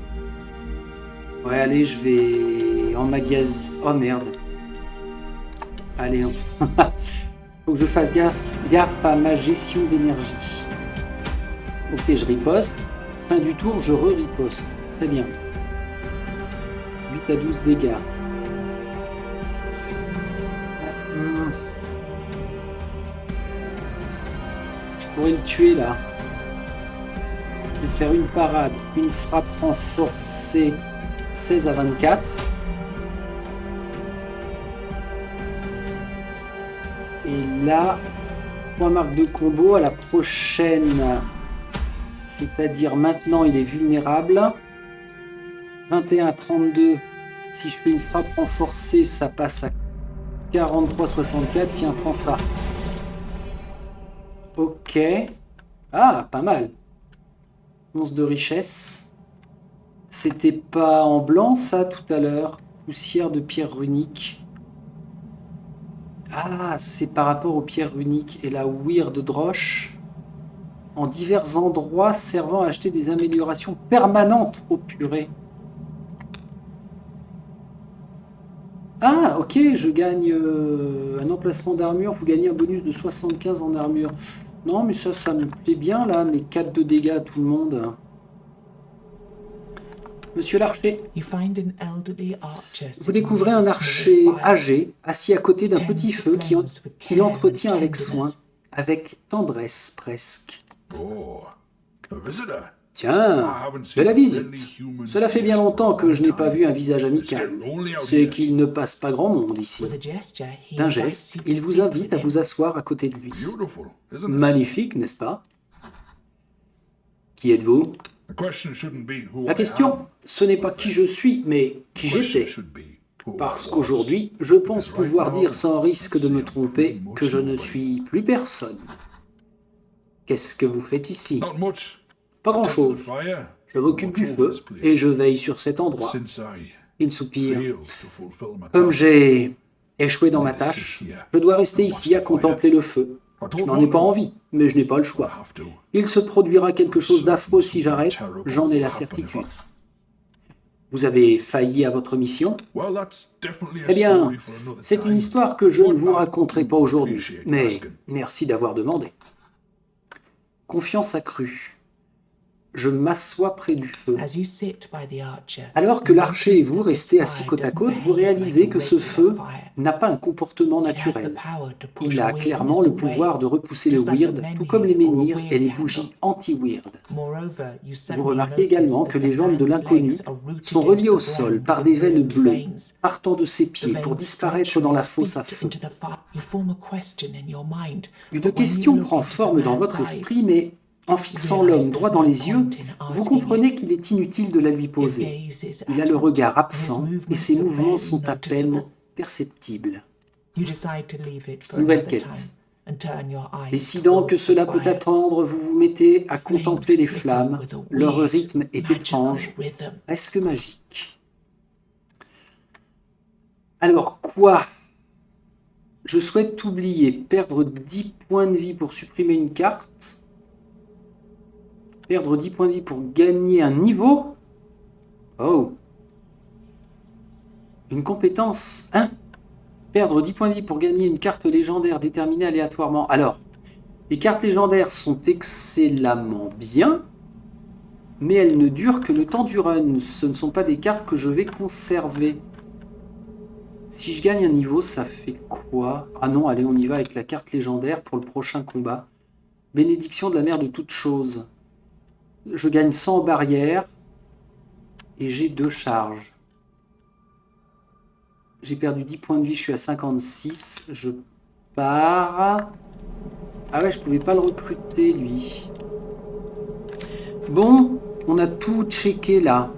Ouais, allez, je vais emmagasiner... Oh merde. Allez, faut que je fasse gaffe à ma gestion d'énergie. Ok, je riposte. Fin du tour, je re-riposte. Très bien. 8 à 12 dégâts. Je pourrais le tuer là. Je vais faire une parade. Une frappe renforcée. 16 à 24. Et là, 3 marques de combo à la prochaine. C'est-à-dire maintenant, il est vulnérable. 21 à 32. Si je fais une frappe renforcée, ça passe à 43-64. Tiens, prends ça. Ok. Ah, pas mal. 11 de richesse. C'était pas en blanc, ça, tout à l'heure. Poussière de pierre runique. Ah, c'est par rapport aux pierres runiques et la Weird Drosh en divers endroits servant à acheter des améliorations permanentes au purée. Ah, ok, je gagne un emplacement d'armure, vous gagnez un bonus de 75 en armure. Non, mais ça me plaît bien, là, mes 4 de dégâts à tout le monde. Monsieur l'archer, vous découvrez un archer âgé, assis à côté d'un petit feu qu'il entretient avec soin, avec tendresse presque. Tiens, de la visite. Cela fait bien longtemps que je n'ai pas vu un visage amical. C'est qu'il ne passe pas grand monde ici. D'un geste, il vous invite à vous asseoir à côté de lui. Magnifique, n'est-ce pas? Qui êtes-vous? La question, ce n'est pas qui je suis, mais qui j'étais. Parce qu'aujourd'hui, je pense pouvoir dire sans risque de me tromper que je ne suis plus personne. Qu'est-ce que vous faites ici? Pas grand-chose. Je m'occupe du feu et je veille sur cet endroit. Il soupire. Comme j'ai échoué dans ma tâche, je dois rester ici à contempler le feu. Je n'en ai pas envie, mais je n'ai pas le choix. Il se produira quelque chose d'affreux si j'arrête, j'en ai la certitude. Vous avez failli à votre mission? Eh bien, c'est une histoire que je ne vous raconterai pas aujourd'hui, mais merci d'avoir demandé. Confiance accrue. Je m'assois près du feu. Alors que l'archer et vous restez assis côte à côte, vous réalisez que ce feu n'a pas un comportement naturel. Il a clairement le pouvoir de repousser le weird, tout comme les menhirs et les bougies anti-weird. Vous remarquez également que les jambes de l'inconnu sont reliées au sol par des veines bleues, partant de ses pieds pour disparaître dans la fosse à feu. Une question prend forme dans votre esprit, mais en fixant l'homme droit dans les yeux, vous comprenez qu'il est inutile de la lui poser. Il a le regard absent et ses mouvements sont à peine perceptibles. Nouvelle quête. Décidant que cela peut attendre, vous vous mettez à contempler les flammes. Leur rythme est étrange, presque magique. Alors quoi? Je souhaite oublier, perdre 10 points de vie pour supprimer une carte. Perdre 10 points de vie pour gagner un niveau? Oh. Une compétence. Perdre 10 points de vie pour gagner une carte légendaire déterminée aléatoirement. Alors, les cartes légendaires sont excellemment bien, mais elles ne durent que le temps du run. Ce ne sont pas des cartes que je vais conserver. Si je gagne un niveau, ça fait quoi? Ah non, allez, on y va avec la carte légendaire pour le prochain combat. Bénédiction de la mère de toutes choses. Je gagne 100 barrières et j'ai 2 charges. J'ai perdu 10 points de vie, je suis à 56. Je pars. Ah ouais, je pouvais pas le recruter, lui. Bon, on a tout checké là.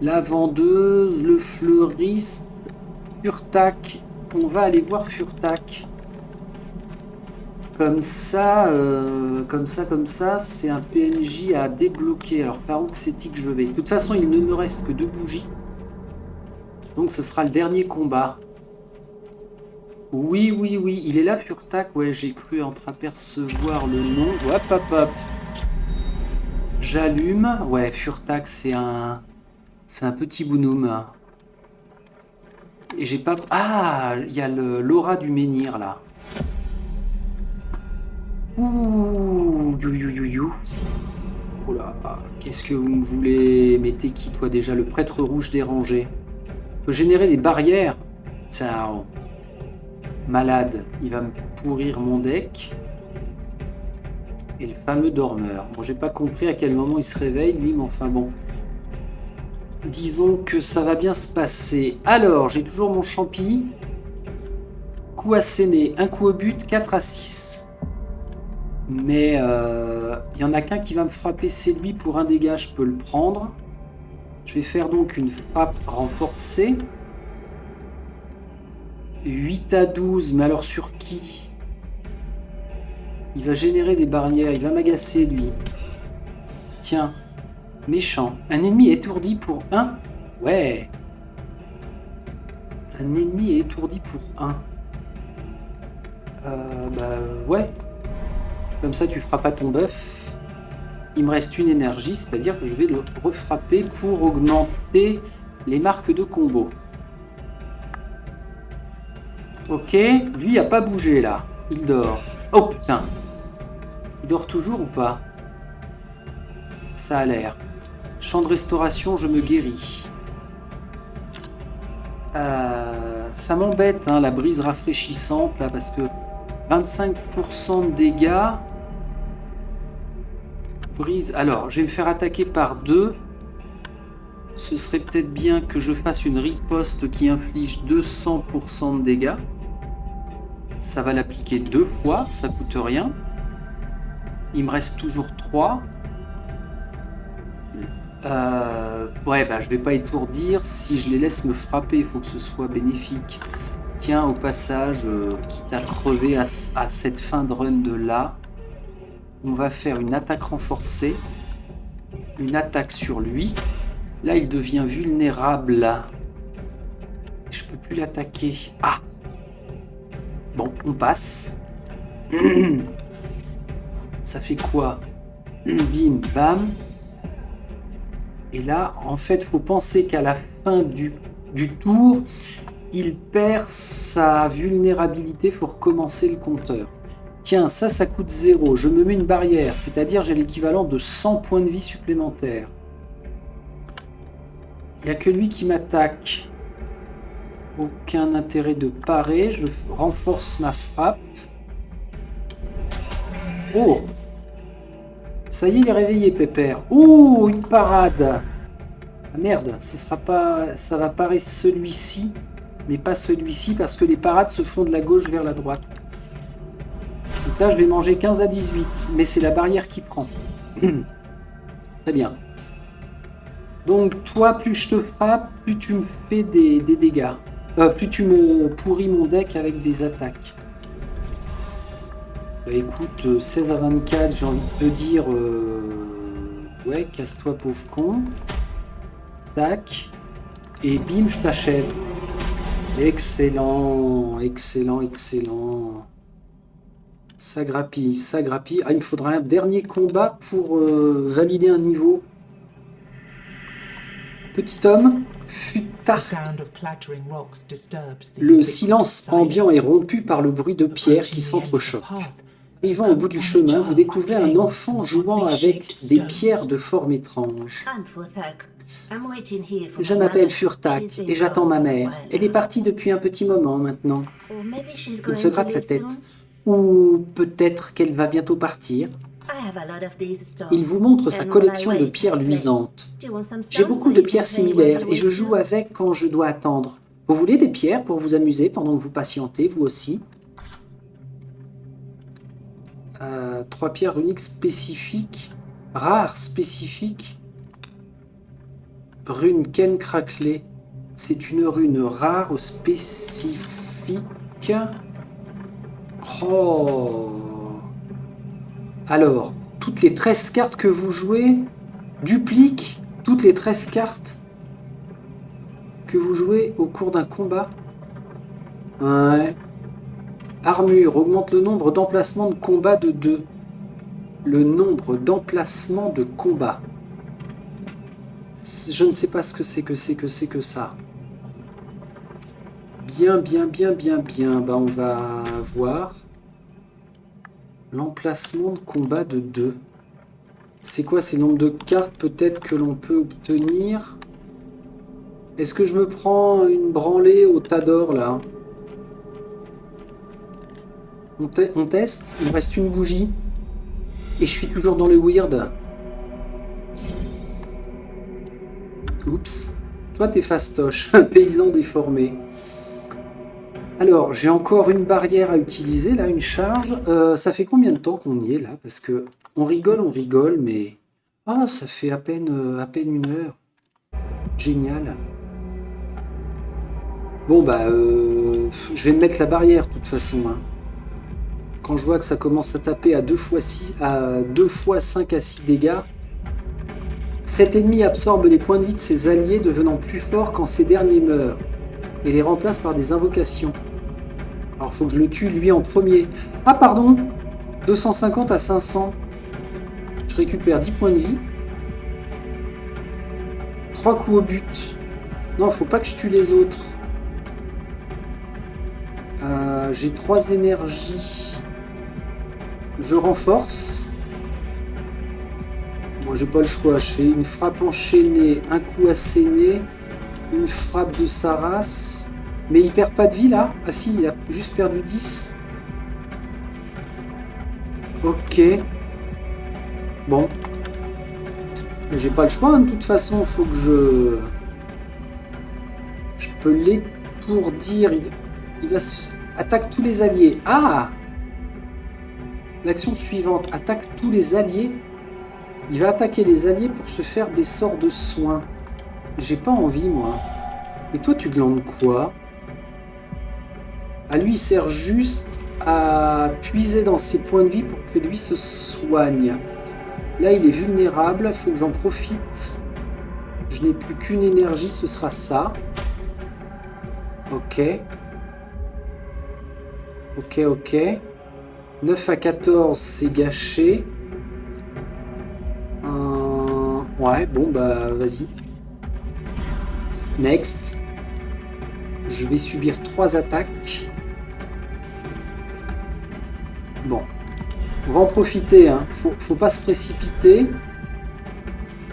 La vendeuse, le fleuriste, Furtak. On va aller voir Furtak. Comme ça, c'est un PNJ à débloquer. Alors, par où c'est-il que je vais? De toute façon, il ne me reste que 2 bougies. Donc, ce sera le dernier combat. Oui, il est là, Furtak. Ouais, j'ai cru entreapercevoir le nom. Hop, hop, hop. J'allume. Ouais, Furtak, c'est un petit bonhomme. Et j'ai pas... Ah, il y a l'aura du menhir, là. Ouh, oh là, qu'est-ce que vous me voulez? Mais t'es qui, toi, déjà? Le prêtre rouge dérangé. Peut générer des barrières. Ciao. Malade. Il va me pourrir mon deck. Et le fameux dormeur. Bon, j'ai pas compris à quel moment il se réveille, lui, mais enfin bon. Disons que ça va bien se passer. Alors, j'ai toujours mon champi. Coup asséné. Un coup au but, 4 à 6. Mais il y en a qu'un qui va me frapper, c'est lui. Pour un dégât, je peux le prendre. Je vais faire donc une frappe renforcée. 8 à 12, mais alors sur qui? Il va générer des barrières, il va m'agacer lui. Tiens, méchant. Un ennemi étourdi pour 1? Ouais. Un ennemi est étourdi pour 1. Ouais. Comme ça, tu feras pas ton buff. Il me reste une énergie, c'est-à-dire que je vais le refrapper pour augmenter les marques de combo. Ok, lui, il a pas bougé, là. Il dort. Oh, putain. Il dort toujours ou pas? Ça a l'air. Champ de restauration, je me guéris. Ça m'embête, hein, la brise rafraîchissante, là, parce que 25% de dégâts. Brise. Alors, je vais me faire attaquer par 2. Ce serait peut-être bien que je fasse une riposte qui inflige 200% de dégâts. Ça va l'appliquer 2 fois, ça coûte rien. Il me reste toujours 3. Ouais, bah je vais pas étourdir. Si je les laisse me frapper, il faut que ce soit bénéfique. Tiens, au passage, quitte à crever à cette fin de run de là, on va faire une attaque renforcée. Une attaque sur lui. Là, il devient vulnérable. Je peux plus l'attaquer. Ah! Bon, on passe. Ça fait quoi? Bim, bam. Et là, en fait, faut penser qu'à la fin du tour, il perd sa vulnérabilité. Faut recommencer le compteur. Tiens, ça coûte 0. Je me mets une barrière, c'est-à-dire j'ai l'équivalent de 100 points de vie supplémentaires. Il n'y a que lui qui m'attaque. Aucun intérêt de parer. Je renforce ma frappe. Oh! Ça y est, il est réveillé, Pépère. Ouh, une parade! Ah merde, ça va parer celui-ci, mais pas celui-ci, parce que les parades se font de la gauche vers la droite. Donc là, je vais manger 15 à 18, mais c'est la barrière qui prend. Très bien. Donc toi, plus je te frappe, plus tu me fais des dégâts. Plus tu me pourris mon deck avec des attaques. Bah écoute, 16 à 24, j'ai envie de te dire... Ouais, casse-toi pauvre con. Tac. Et bim, je t'achève. Excellent, excellent, excellent. Ça grappille, ça grappille. Ah, il me faudra un dernier combat pour valider un niveau. Petit homme, futard. Le silence ambiant est rompu par le bruit de pierres qui s'entrechoquent. Arrivant au bout du chemin, vous découvrez un enfant jouant avec des pierres de forme étrange. Je m'appelle Furtak et j'attends ma mère. Elle est partie depuis un petit moment maintenant. Il se gratte la tête. Ou peut-être qu'elle va bientôt partir. Il vous montre sa collection de pierres luisantes. J'ai beaucoup de pierres similaires et je joue avec quand je dois attendre. Vous voulez des pierres pour vous amuser pendant que vous patientez, vous aussi? 3 pierres uniques spécifiques. Rares spécifiques. Rune Ken craquelée. C'est une rune rare spécifique. Oh. Alors, toutes les 13 cartes que vous jouez dupliquent toutes les 13 cartes que vous jouez au cours d'un combat. Ouais. Armure augmente le nombre d'emplacements de combat de 2. Le nombre d'emplacements de combat. Je ne sais pas ce que c'est que ça. Bien. Bah, on va voir. L'emplacement de combat de 2. C'est quoi ces nombres de cartes peut-être que l'on peut obtenir? Est-ce que je me prends une branlée au tas d'or là? On teste. Il me reste une bougie. Et je suis toujours dans le weird. Oups. Toi t'es fastoche. Un paysan déformé. Alors, j'ai encore une barrière à utiliser, là, une charge. Ça fait combien de temps qu'on y est, là? Parce que on rigole, mais... Ah, ça fait à peine 1 heure. Génial. Bon, bah, je vais me mettre la barrière, de toute façon. Hein. Quand je vois que ça commence à taper à 2 fois 5 à 6 dégâts, cet ennemi absorbe les points de vie de ses alliés, devenant plus fort quand ces derniers meurent, et les remplace par des invocations. Alors, faut que je le tue, lui, en premier. Ah, pardon. 250 à 500. Je récupère 10 points de vie. 3 coups au but. Non, faut pas que je tue les autres. J'ai 3 énergies. Je renforce. Moi, j'ai pas le choix. Je fais une frappe enchaînée, un coup asséné, une frappe de sa race. Mais il perd pas de vie là? Ah si, il a juste perdu 10. Ok. Bon. Mais j'ai pas le choix, hein. De toute façon, faut que je... Je peux l'étourdir. Il va... Attaque tous les alliés. Ah! L'action suivante. Attaque tous les alliés. Il va attaquer les alliés pour se faire des sorts de soins. J'ai pas envie, moi. Et toi, tu glandes quoi? À lui, il sert juste à puiser dans ses points de vie pour que lui se soigne. Là, il est vulnérable. Il faut que j'en profite. Je n'ai plus qu'une énergie. Ce sera ça. Ok. Ok, ok. 9 à 14, c'est gâché. Ouais, bon, bah, vas-y. Next. Je vais subir 3 attaques. Bon. On va en profiter, hein. Faut pas se précipiter.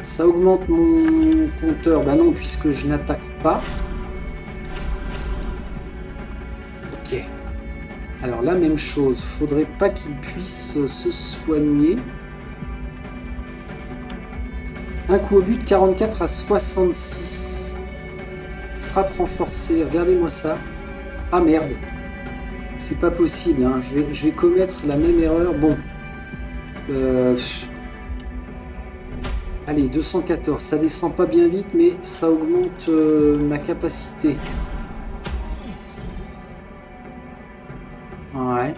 Ça augmente mon compteur. Bah non, puisque je n'attaque pas. Ok. Alors la même chose. Faudrait pas qu'il puisse se soigner. Un coup au but, 44 à 66. Frappe renforcée. Regardez-moi ça. Ah merde. C'est pas possible, hein. Je vais commettre la même erreur. Bon. Allez, 214. Ça descend pas bien vite, mais ça augmente ma capacité. Ouais.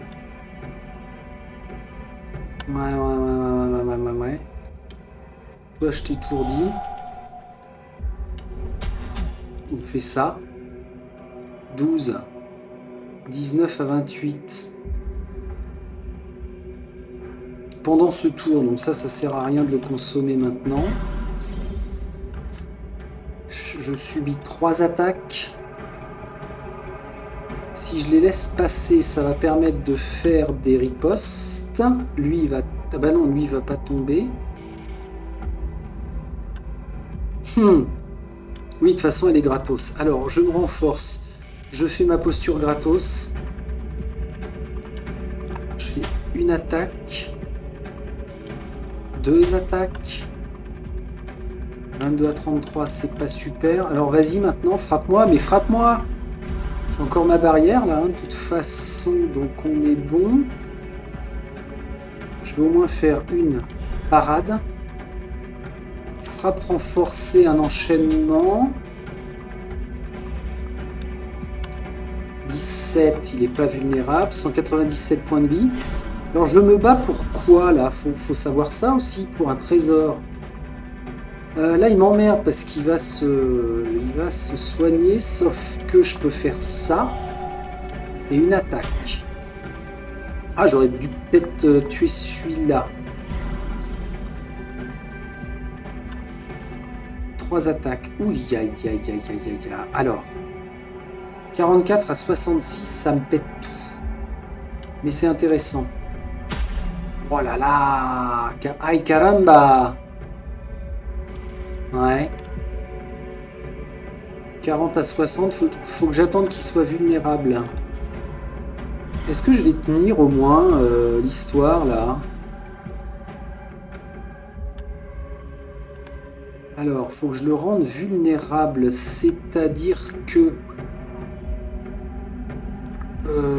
Ouais. Toi, je t'étourdis. On fait ça. 12. 19 à 28. Pendant ce tour, donc ça sert à rien de le consommer maintenant. Je subis 3 attaques. Si je les laisse passer, ça va permettre de faire des ripostes. Lui, il va... Ah bah non, lui, il va pas tomber. Oui, de toute façon, elle est gratos. Alors, je me renforce. Je fais ma posture gratos. Je fais une attaque. 2 attaques. 22 à 33, c'est pas super. Alors, vas-y, maintenant, frappe-moi. Mais frappe-moi! J'ai encore ma barrière, là. Hein, de toute façon, donc on est bon. Je vais au moins faire une parade. Frappe renforcée, un enchaînement. 17, il n'est pas vulnérable. 197 points de vie. Alors je me bats pour quoi là? Faut savoir ça aussi pour un trésor. Là il m'emmerde parce qu'il va se soigner, sauf que je peux faire ça. Et une attaque. Ah, j'aurais dû peut-être tuer celui-là. 3 attaques. Ouh, aïe. Alors, 44 à 66, ça me pète tout. Mais c'est intéressant. Oh là là! Aïe caramba! Ouais. 40 à 60, faut que j'attende qu'il soit vulnérable. Est-ce que je vais tenir au moins l'histoire là? Alors, faut que je le rende vulnérable, c'est-à-dire que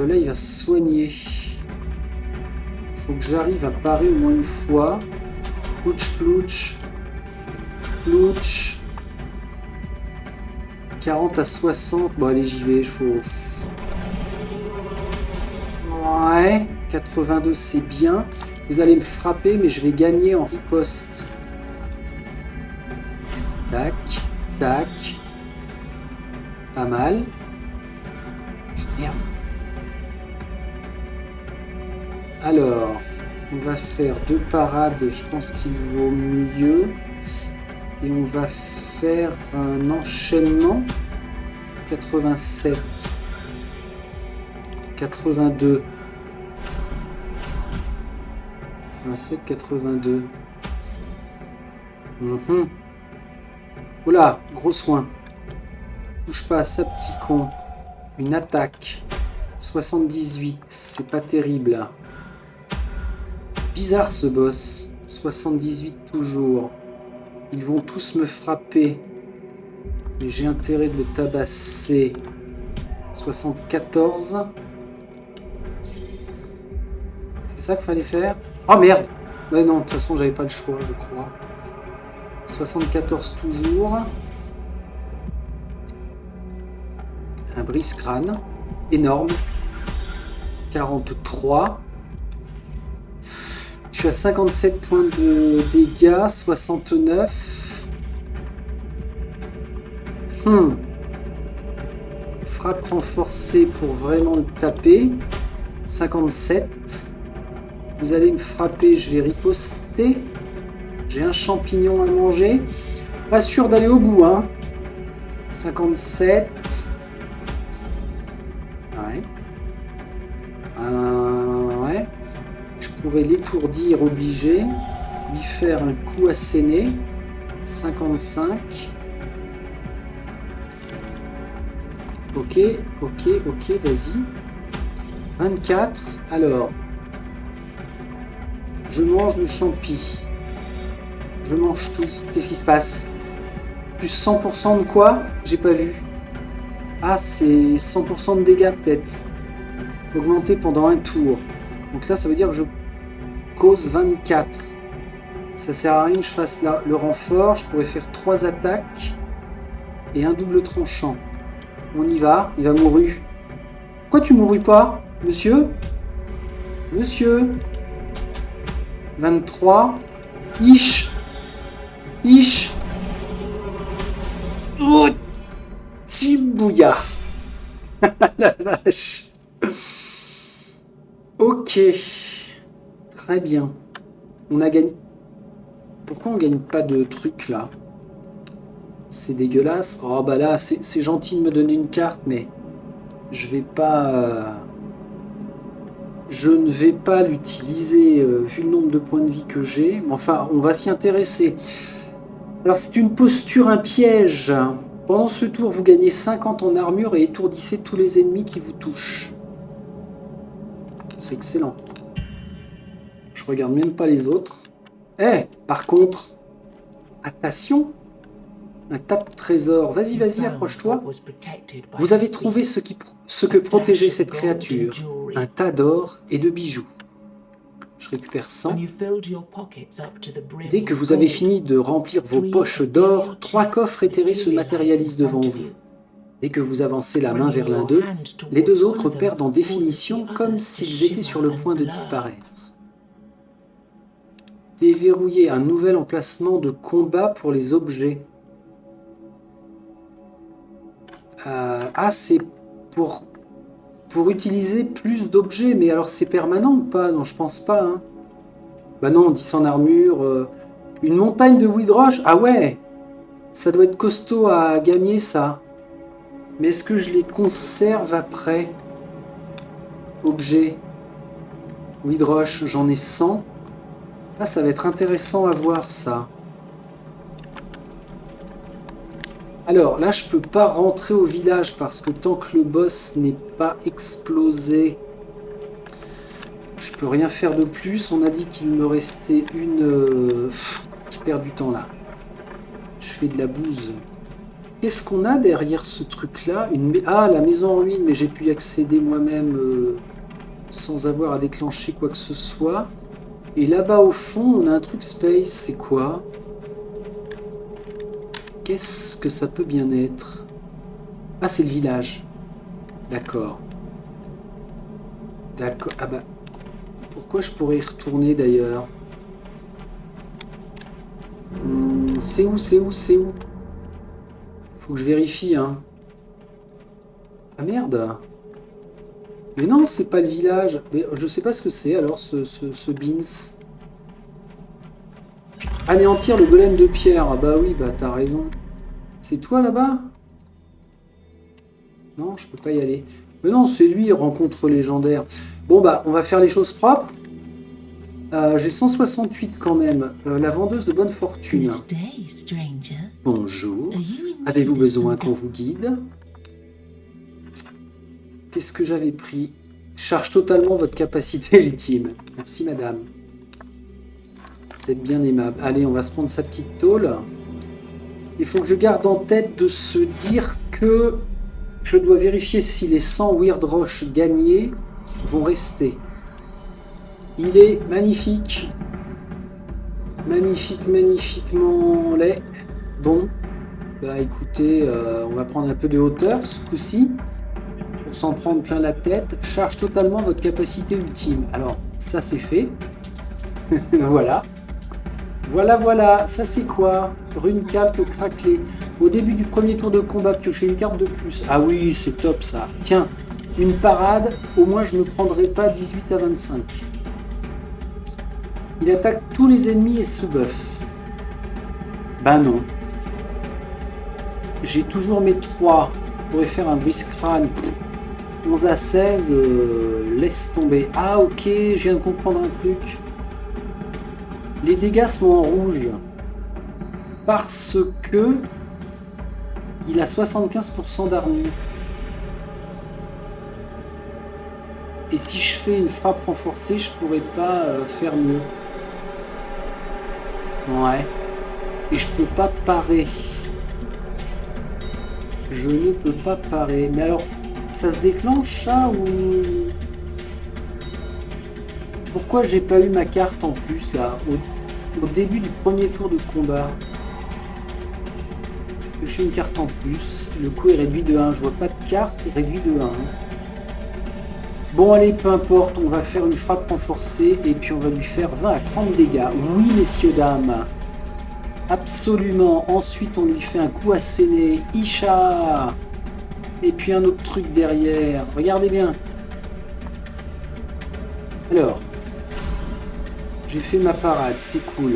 là il va se soigner. Faut que j'arrive à parer au moins une fois. Plouch. 40 à 60. Bon allez, j'y vais. Ouais. 82 c'est bien. Vous allez me frapper, mais je vais gagner en riposte. Tac. Pas mal. Oh, merde. Alors, on va faire 2 parades, je pense qu'il vaut mieux. Et on va faire un enchaînement. 87. 82. 87, 82. Oula, gros soin. Touche pas à ça, petit con. Une attaque. 78, c'est pas terrible. Bizarre ce boss. 78 toujours. Ils vont tous me frapper. Mais j'ai intérêt de le tabasser. 74. C'est ça qu'il fallait faire? Oh merde! Ouais non, de toute façon j'avais pas le choix, je crois. 74 toujours. Un brise-crâne. Énorme. 43. Je suis à 57 points de dégâts. 69. Frappe renforcée pour vraiment le taper. 57. Vous allez me frapper, je vais riposter. J'ai un champignon à manger. Pas sûr d'aller au bout, hein. 57. Ouais. Ouais. Je pourrais l'étourdir obligé. Lui faire un coup asséné. 55. Ok, vas-y. 24. Alors. Je mange le champi. Je mange tout. Qu'est-ce qui se passe? Plus 100% de quoi? J'ai pas vu. Ah, c'est 100% de dégâts peut-être. Augmenté pendant un tour. Donc là, ça veut dire que je cause 24. Ça sert à rien que je fasse là le renfort. Je pourrais faire 3 attaques et un double tranchant. On y va. Il va mourir. Pourquoi tu mourus pas, monsieur? Monsieur? 23. Ish. Oh, Tibouya. La vache. Ok. Très bien. On a gagné. Pourquoi on gagne pas de trucs là? C'est dégueulasse. Oh bah là, c'est gentil de me donner une carte, mais je vais pas... Je ne vais pas l'utiliser vu le nombre de points de vie que j'ai. Enfin, on va s'y intéresser. Alors, c'est une posture, un piège. Pendant ce tour, vous gagnez 50 en armure et étourdissez tous les ennemis qui vous touchent. C'est excellent. Je regarde même pas les autres. Par contre, attention, un tas de trésors. Vas-y, approche-toi. Vous avez trouvé ce que protégeait cette créature. Un tas d'or et de bijoux. Je récupère 100. Dès que vous avez fini de remplir vos poches d'or, 3 coffres éthérés se matérialisent devant vous. Dès que vous avancez la main vers l'un d'eux, les 2 autres perdent en définition comme s'ils étaient sur le point de disparaître. Déverrouiller un nouvel emplacement de combat pour les objets. C'est pour utiliser plus d'objets, mais alors c'est permanent ou pas? Non, je pense pas. Hein. Bah non, 10 en armure. Une montagne de Widrosh. Ah ouais, ça doit être costaud à gagner ça. Mais est-ce que je les conserve après? Objets. Widrosh, j'en ai 100. Ah, ça va être intéressant à voir ça. Alors là, je peux pas rentrer au village parce que tant que le boss n'est pas explosé, je peux rien faire de plus. On a dit qu'il me restait une... je perds du temps là. Je fais de la bouse. Qu'est-ce qu'on a derrière ce truc-là? Ah, la maison en ruine, mais j'ai pu y accéder moi-même sans avoir à déclencher quoi que ce soit. Et là-bas au fond, on a un truc space. C'est quoi? Qu'est-ce que ça peut bien être? Ah, c'est le village. D'accord. D'accord. Ah bah... Pourquoi je pourrais y retourner d'ailleurs? C'est où? Faut que je vérifie, hein. Ah merde. Mais non, c'est pas le village. Mais je sais pas ce que c'est alors ce Beans. Anéantir le golem de pierre. Ah bah oui, bah t'as raison. C'est toi là-bas? Non, je peux pas y aller. Mais non, c'est lui, rencontre légendaire. Bon bah, on va faire les choses propres. J'ai 168 quand même. La vendeuse de bonne fortune. Bonjour. Avez-vous besoin qu'on vous guide? Qu'est-ce que j'avais pris? Charge totalement votre capacité ultime. Merci madame. C'est bien aimable. Allez, on va se prendre sa petite tôle. Il faut que je garde en tête de se dire que je dois vérifier si les 100 Weird Roches gagnés vont rester. Il est magnifique. Magnifique, magnifiquement laid. Bon, bah écoutez, on va prendre un peu de hauteur ce coup-ci. Pour s'en prendre plein la tête. Charge totalement votre capacité ultime. Alors, ça c'est fait. Voilà. Voilà, ça c'est quoi? Rune calque craquelée. Au début du premier tour de combat, piochez une carte de plus. Ah oui, c'est top ça. Tiens, une parade, au moins je ne me prendrai pas 18 à 25. Il attaque tous les ennemis et se buff. Ben non. J'ai toujours mes 3. Je pourrais faire un brise-crâne. 11 à 16, laisse tomber. Ah ok, je viens de comprendre un truc. Les dégâts sont en rouge parce que il a 75% d'armure. Et si je fais une frappe renforcée, je pourrais pas faire mieux. Ouais. Et je peux pas parer. Je ne peux pas parer. Mais alors, ça se déclenche ça ou... Pourquoi j'ai pas eu ma carte en plus là au début du premier tour de combat? Je fais une carte en plus. Le coût est réduit de 1. Je vois pas de carte réduit de 1. Bon allez, peu importe. On va faire une frappe renforcée et puis on va lui faire 20 à 30 dégâts. Oui messieurs dames. Absolument. Ensuite on lui fait un coup asséné. Isha. Et puis un autre truc derrière. Regardez bien. Alors. J'ai fait ma parade, c'est cool.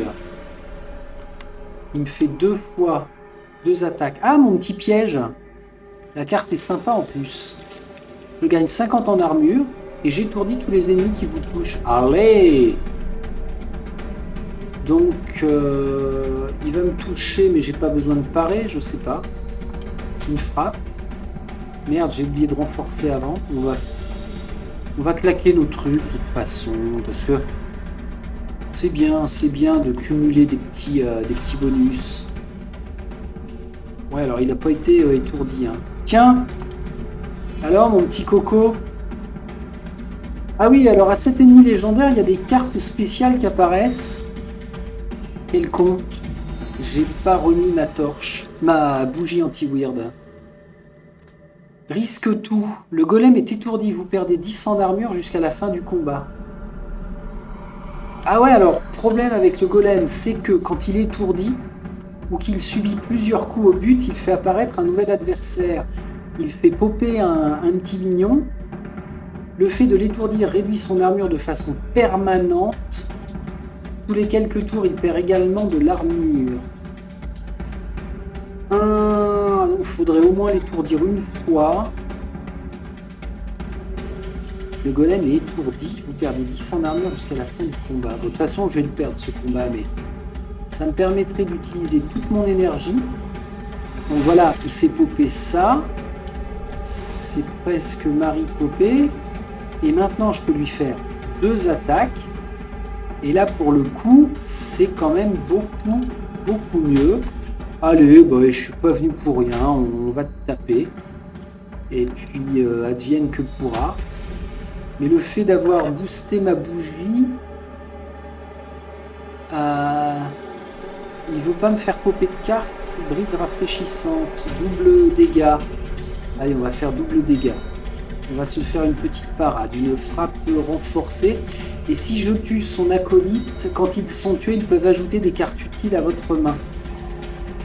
Il me fait 2 fois 2 attaques. Ah, mon petit piège. La carte est sympa en plus. Je gagne 50 en armure et j'étourdis tous les ennemis qui vous touchent. Allez! Donc, il va me toucher, mais j'ai pas besoin de parer, je sais pas. Une frappe. Merde, j'ai oublié de renforcer avant. On va claquer nos trucs de toute façon, parce que c'est bien de cumuler des petits bonus. Ouais, alors il n'a pas été étourdi. Hein. Tiens! Alors, mon petit coco? Ah oui, alors à cet ennemi légendaire, il y a des cartes spéciales qui apparaissent. Quel con! J'ai pas remis ma torche. Ma bougie anti-weird. Risque tout. Le golem est étourdi. Vous perdez 10 en armure jusqu'à la fin du combat. Ah ouais, alors, problème avec le golem, c'est que quand il est étourdi, ou qu'il subit plusieurs coups au but, il fait apparaître un nouvel adversaire. Il fait popper un petit mignon. Le fait de l'étourdir réduit son armure de façon permanente. Tous les quelques tours, il perd également de l'armure. Il faudrait au moins l'étourdir une fois. Le golem est étourdi. Vous perdez 10 en armure jusqu'à la fin du combat. Bon, de toute façon, je vais le perdre ce combat, mais ça me permettrait d'utiliser toute mon énergie. Donc voilà, il fait popper ça. C'est presque Marie popé. Et maintenant, je peux lui faire 2 attaques. Et là, pour le coup, c'est quand même beaucoup mieux. Allez, bah, je suis pas venu pour rien. On va te taper. Et puis, advienne que pourra. Mais le fait d'avoir boosté ma bougie... il veut pas me faire popper de cartes. Brise rafraîchissante. Double dégâts. Allez, on va faire double dégâts. On va se faire une petite parade. Une frappe renforcée. Et si je tue son acolyte, quand ils sont tués, ils peuvent ajouter des cartes utiles à votre main.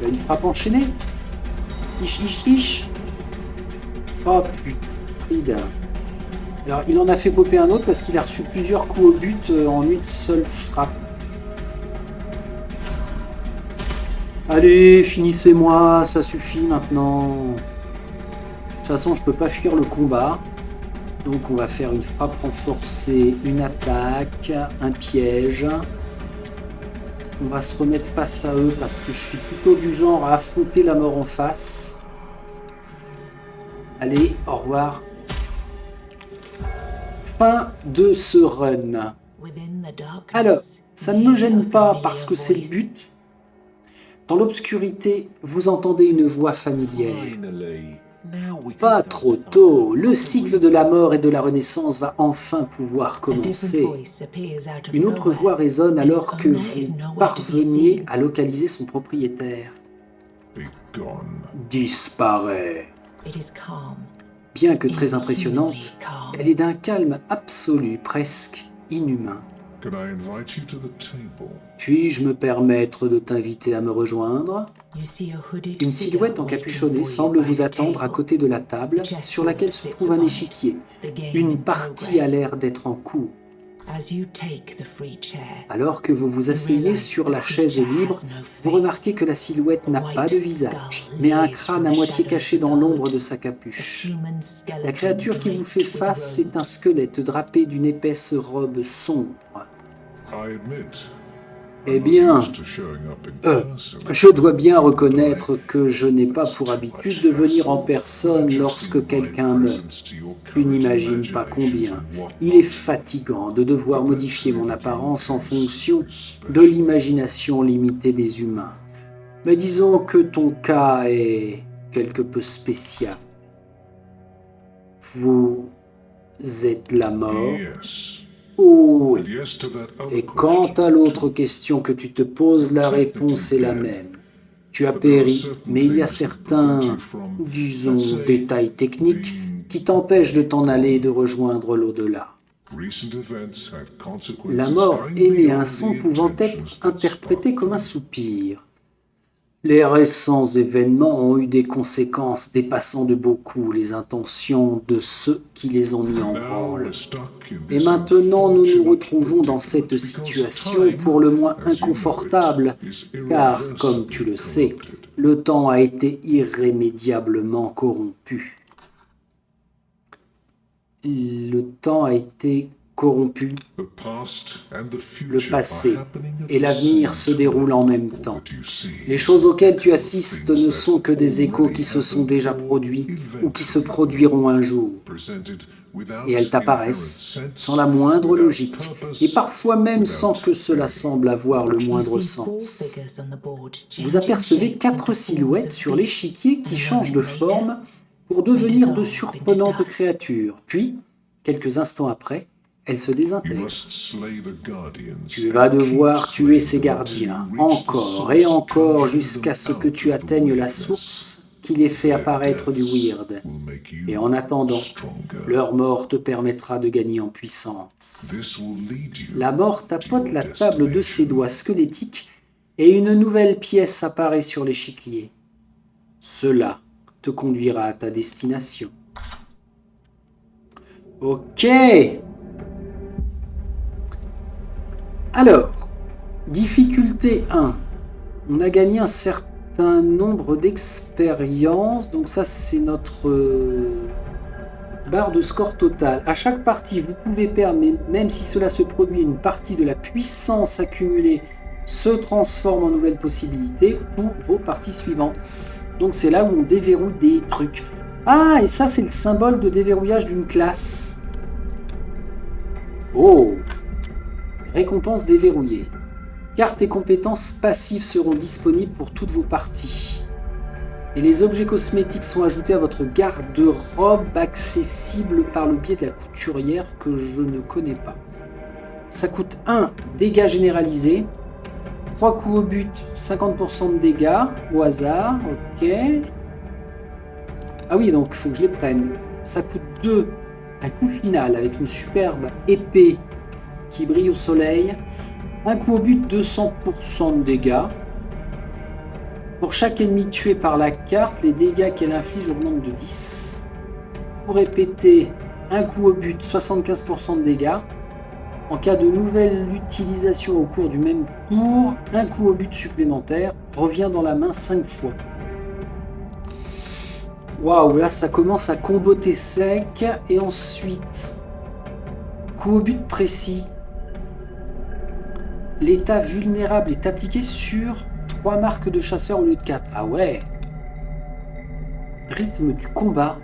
Une frappe enchaînée. Ich. Oh putain. Alors, il en a fait popper un autre parce qu'il a reçu plusieurs coups au but en une seule frappe. Allez, finissez-moi, ça suffit maintenant. De toute façon, je peux pas fuir le combat. Donc, on va faire une frappe renforcée, une attaque, un piège. On va se remettre face à eux parce que je suis plutôt du genre à affronter la mort en face. Allez, au revoir. Fin de ce run. Alors, ça ne me gêne pas parce que c'est le but. Dans l'obscurité, vous entendez une voix familière. Pas trop tôt, le cycle de la mort et de la renaissance va enfin pouvoir commencer. Une autre voix résonne alors que vous parveniez à localiser son propriétaire. Disparaît. Bien que très impressionnante, elle est d'un calme absolu, presque inhumain. Puis-je me permettre de t'inviter à me rejoindre ? Une silhouette encapuchonnée semble vous attendre à côté de la table sur laquelle se trouve un échiquier. Une partie a l'air d'être en cours. Alors que vous vous asseyez sur la chaise libre, vous remarquez que la silhouette n'a pas de visage, mais un crâne à moitié caché dans l'ombre de sa capuche. La créature qui vous fait face est un squelette drapé d'une épaisse robe sombre. Eh bien, je dois bien reconnaître que je n'ai pas pour habitude de venir en personne lorsque quelqu'un meurt. Tu n'imagines pas combien. Il est fatigant de devoir modifier mon apparence en fonction de l'imagination limitée des humains. Mais disons que ton cas est quelque peu spécial. Vous êtes la mort. Oh oui. Et quant à l'autre question que tu te poses, la réponse est la même. Tu as péri, mais il y a certains, disons, détails techniques qui t'empêchent de t'en aller et de rejoindre l'au-delà. La mort émet un son pouvant être interprété comme un soupir. Les récents événements ont eu des conséquences dépassant de beaucoup les intentions de ceux qui les ont mis en branle. Et maintenant, nous nous retrouvons dans cette situation pour le moins inconfortable, car, comme tu le sais, le temps a été irrémédiablement corrompu. Le temps a été corrompu. Le passé et l'avenir se déroulent en même temps. Les choses auxquelles tu assistes ne sont que des échos qui se sont déjà produits ou qui se produiront un jour. Et elles t'apparaissent sans la moindre logique, et parfois même sans que cela semble avoir le moindre sens. Vous apercevez 4 silhouettes sur l'échiquier qui changent de forme pour devenir de surprenantes créatures. Puis, quelques instants après, elles se désintègrent. Tu vas devoir tuer ces gardiens, encore et encore, jusqu'à ce que tu atteignes la source qui les fait apparaître du weird. Et en attendant, leur mort te permettra de gagner en puissance. La mort tapote la table de ses doigts squelettiques et une nouvelle pièce apparaît sur l'échiquier. Cela te conduira à ta destination. Ok. Alors, difficulté 1. On a gagné un certain nombre d'expériences. Donc ça, c'est notre barre de score total. À chaque partie, vous pouvez perdre, mais même si cela se produit, une partie de la puissance accumulée se transforme en nouvelles possibilités pour vos parties suivantes. Donc c'est là où on déverrouille des trucs. Ah, et ça, c'est le symbole de déverrouillage d'une classe. Oh! Récompense déverrouillée. Cartes et compétences passives seront disponibles pour toutes vos parties. Et les objets cosmétiques sont ajoutés à votre garde-robe accessible par le biais de la couturière que je ne connais pas. Ça coûte 1 dégâts généralisés, 3 coups au but, 50% de dégâts au hasard, ok. Ah oui, donc il faut que je les prenne. Ça coûte 2, un coup final avec une superbe épée qui brille au soleil. Un coup au but, 200% de dégâts. Pour chaque ennemi tué par la carte, les dégâts qu'elle inflige augmentent de 10. Pour répéter, Un coup au but, 75% de dégâts. En cas de nouvelle utilisation au cours du même tour, un coup au but supplémentaire revient dans la main 5 fois. Waouh, là ça commence à comboter sec. Et ensuite, coup au but précis. L'état vulnérable est appliqué sur 3 marques de chasseur au lieu de 4. Ah ouais. Rythme du combat.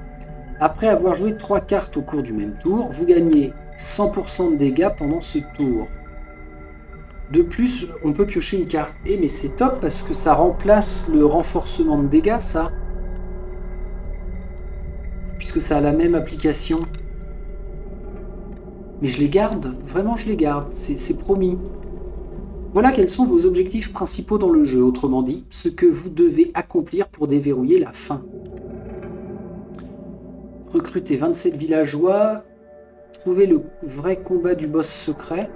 Après avoir joué 3 cartes au cours du même tour, vous gagnez 100% de dégâts pendant ce tour. De plus, on peut piocher une carte. Eh mais c'est top parce que ça remplace le renforcement de dégâts, ça. Puisque ça a la même application. Mais je les garde, vraiment je les garde, c'est promis. Voilà quels sont vos objectifs principaux dans le jeu, autrement dit, ce que vous devez accomplir pour déverrouiller la fin. Recruter 27 villageois, trouver le vrai combat du boss secret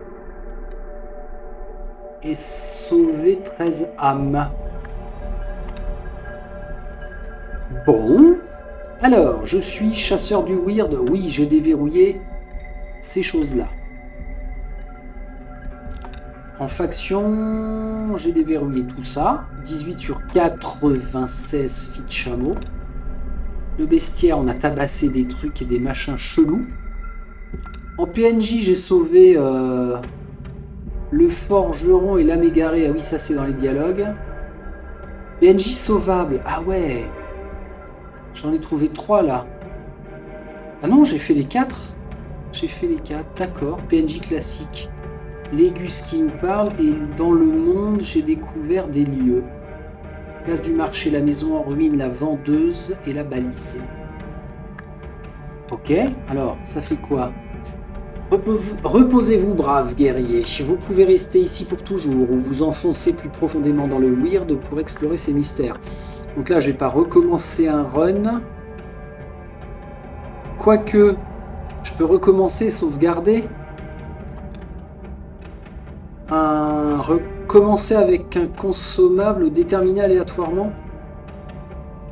et sauver 13 âmes. Bon, alors, je suis chasseur du weird, oui, j'ai déverrouillé ces choses-là. En faction, j'ai déverrouillé tout ça. 18 sur 96 filles de chameau. Le bestiaire, on a tabassé des trucs et des machins chelous. En PNJ, j'ai sauvé le forgeron et l'âme égarée. Ah oui, ça c'est dans les dialogues. PNJ sauvable. Ah ouais. J'en ai trouvé 3 là. Ah non, j'ai fait les 4. J'ai fait les 4, d'accord. PNJ classique. Légus qui nous parle, et dans le monde, j'ai découvert des lieux. Place du marché, la maison en ruine, la vendeuse et la balise. Ok, alors, ça fait quoi? Reposez-vous, braves guerriers. Vous pouvez rester ici pour toujours, ou vous enfoncer plus profondément dans le weird pour explorer ces mystères. Donc là, je vais pas recommencer un run. Quoique, je peux recommencer, sauvegarder. Recommencer avec un consommable déterminé aléatoirement.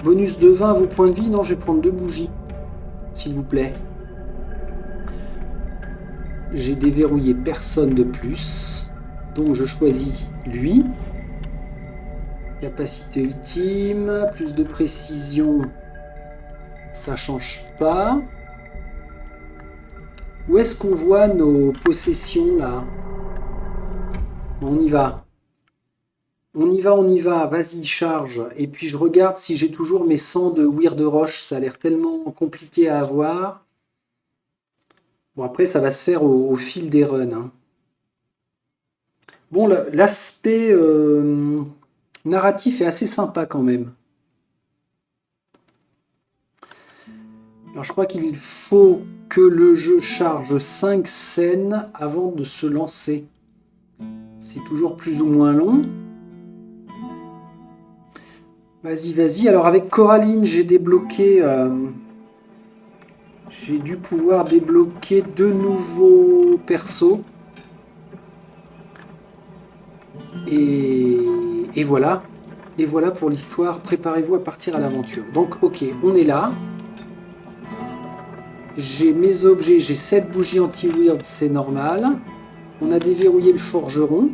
Bonus de 20 à vos points de vie. Non, je vais prendre 2 bougies, s'il vous plaît. J'ai déverrouillé personne de plus. Donc je choisis lui. Capacité ultime. Plus de précision. Ça change pas. Où est-ce qu'on voit nos possessions là? On y va. On y va, on y va. Vas-y, charge. Et puis je regarde si j'ai toujours mes 100 de Weird Roche. Ça a l'air tellement compliqué à avoir. Bon, après, ça va se faire au fil des runs. Hein. Bon, l'aspect narratif est assez sympa quand même. Alors, je crois qu'il faut que le jeu charge 5 scènes avant de se lancer. C'est toujours plus ou moins long. Vas-y, vas-y. Alors avec Coraline, j'ai débloqué... j'ai dû pouvoir débloquer 2 nouveaux persos. Et voilà. Et voilà pour l'histoire. Préparez-vous à partir à l'aventure. Donc, ok, on est là. J'ai mes objets. J'ai 7 bougies anti-weird, c'est normal. On a déverrouillé le forgeron.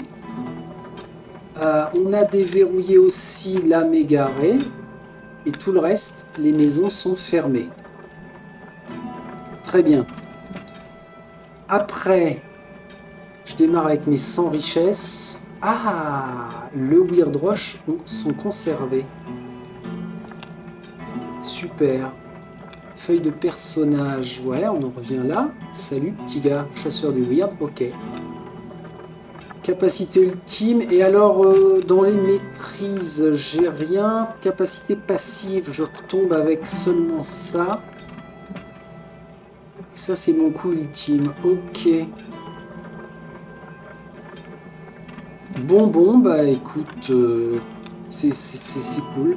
On a déverrouillé aussi l'âme égarée. Et tout le reste, les maisons sont fermées. Très bien. Après, je démarre avec mes 100 richesses. Ah, le Weird Roche sont conservés. Super. Feuille de personnage. Ouais, on en revient là. Salut, petit gars, chasseur du Weird. Ok. Capacité ultime. Et alors, dans les maîtrises, j'ai rien. Capacité passive, je retombe avec seulement ça. Ça, c'est mon coup ultime. Ok. Bon, bah écoute, c'est cool.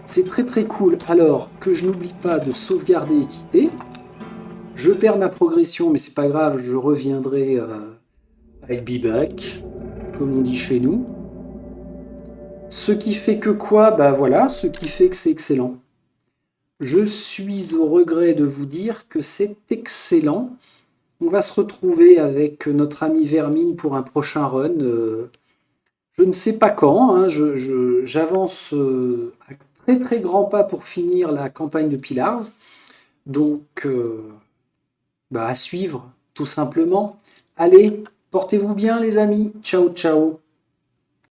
C'est très très cool. Alors, que je n'oublie pas de sauvegarder et quitter. Je perds ma progression, mais c'est pas grave, je reviendrai avec Be-Back, comme on dit chez nous. Ce qui fait que quoi? Bah voilà, ce qui fait que c'est excellent. Je suis au regret de vous dire que c'est excellent. On va se retrouver avec notre ami Vermine pour un prochain run. Je ne sais pas quand, hein, j'avance à très très grands pas pour finir la campagne de Pillars. Donc, bah, à suivre, tout simplement. Allez, portez-vous bien les amis. Ciao, ciao.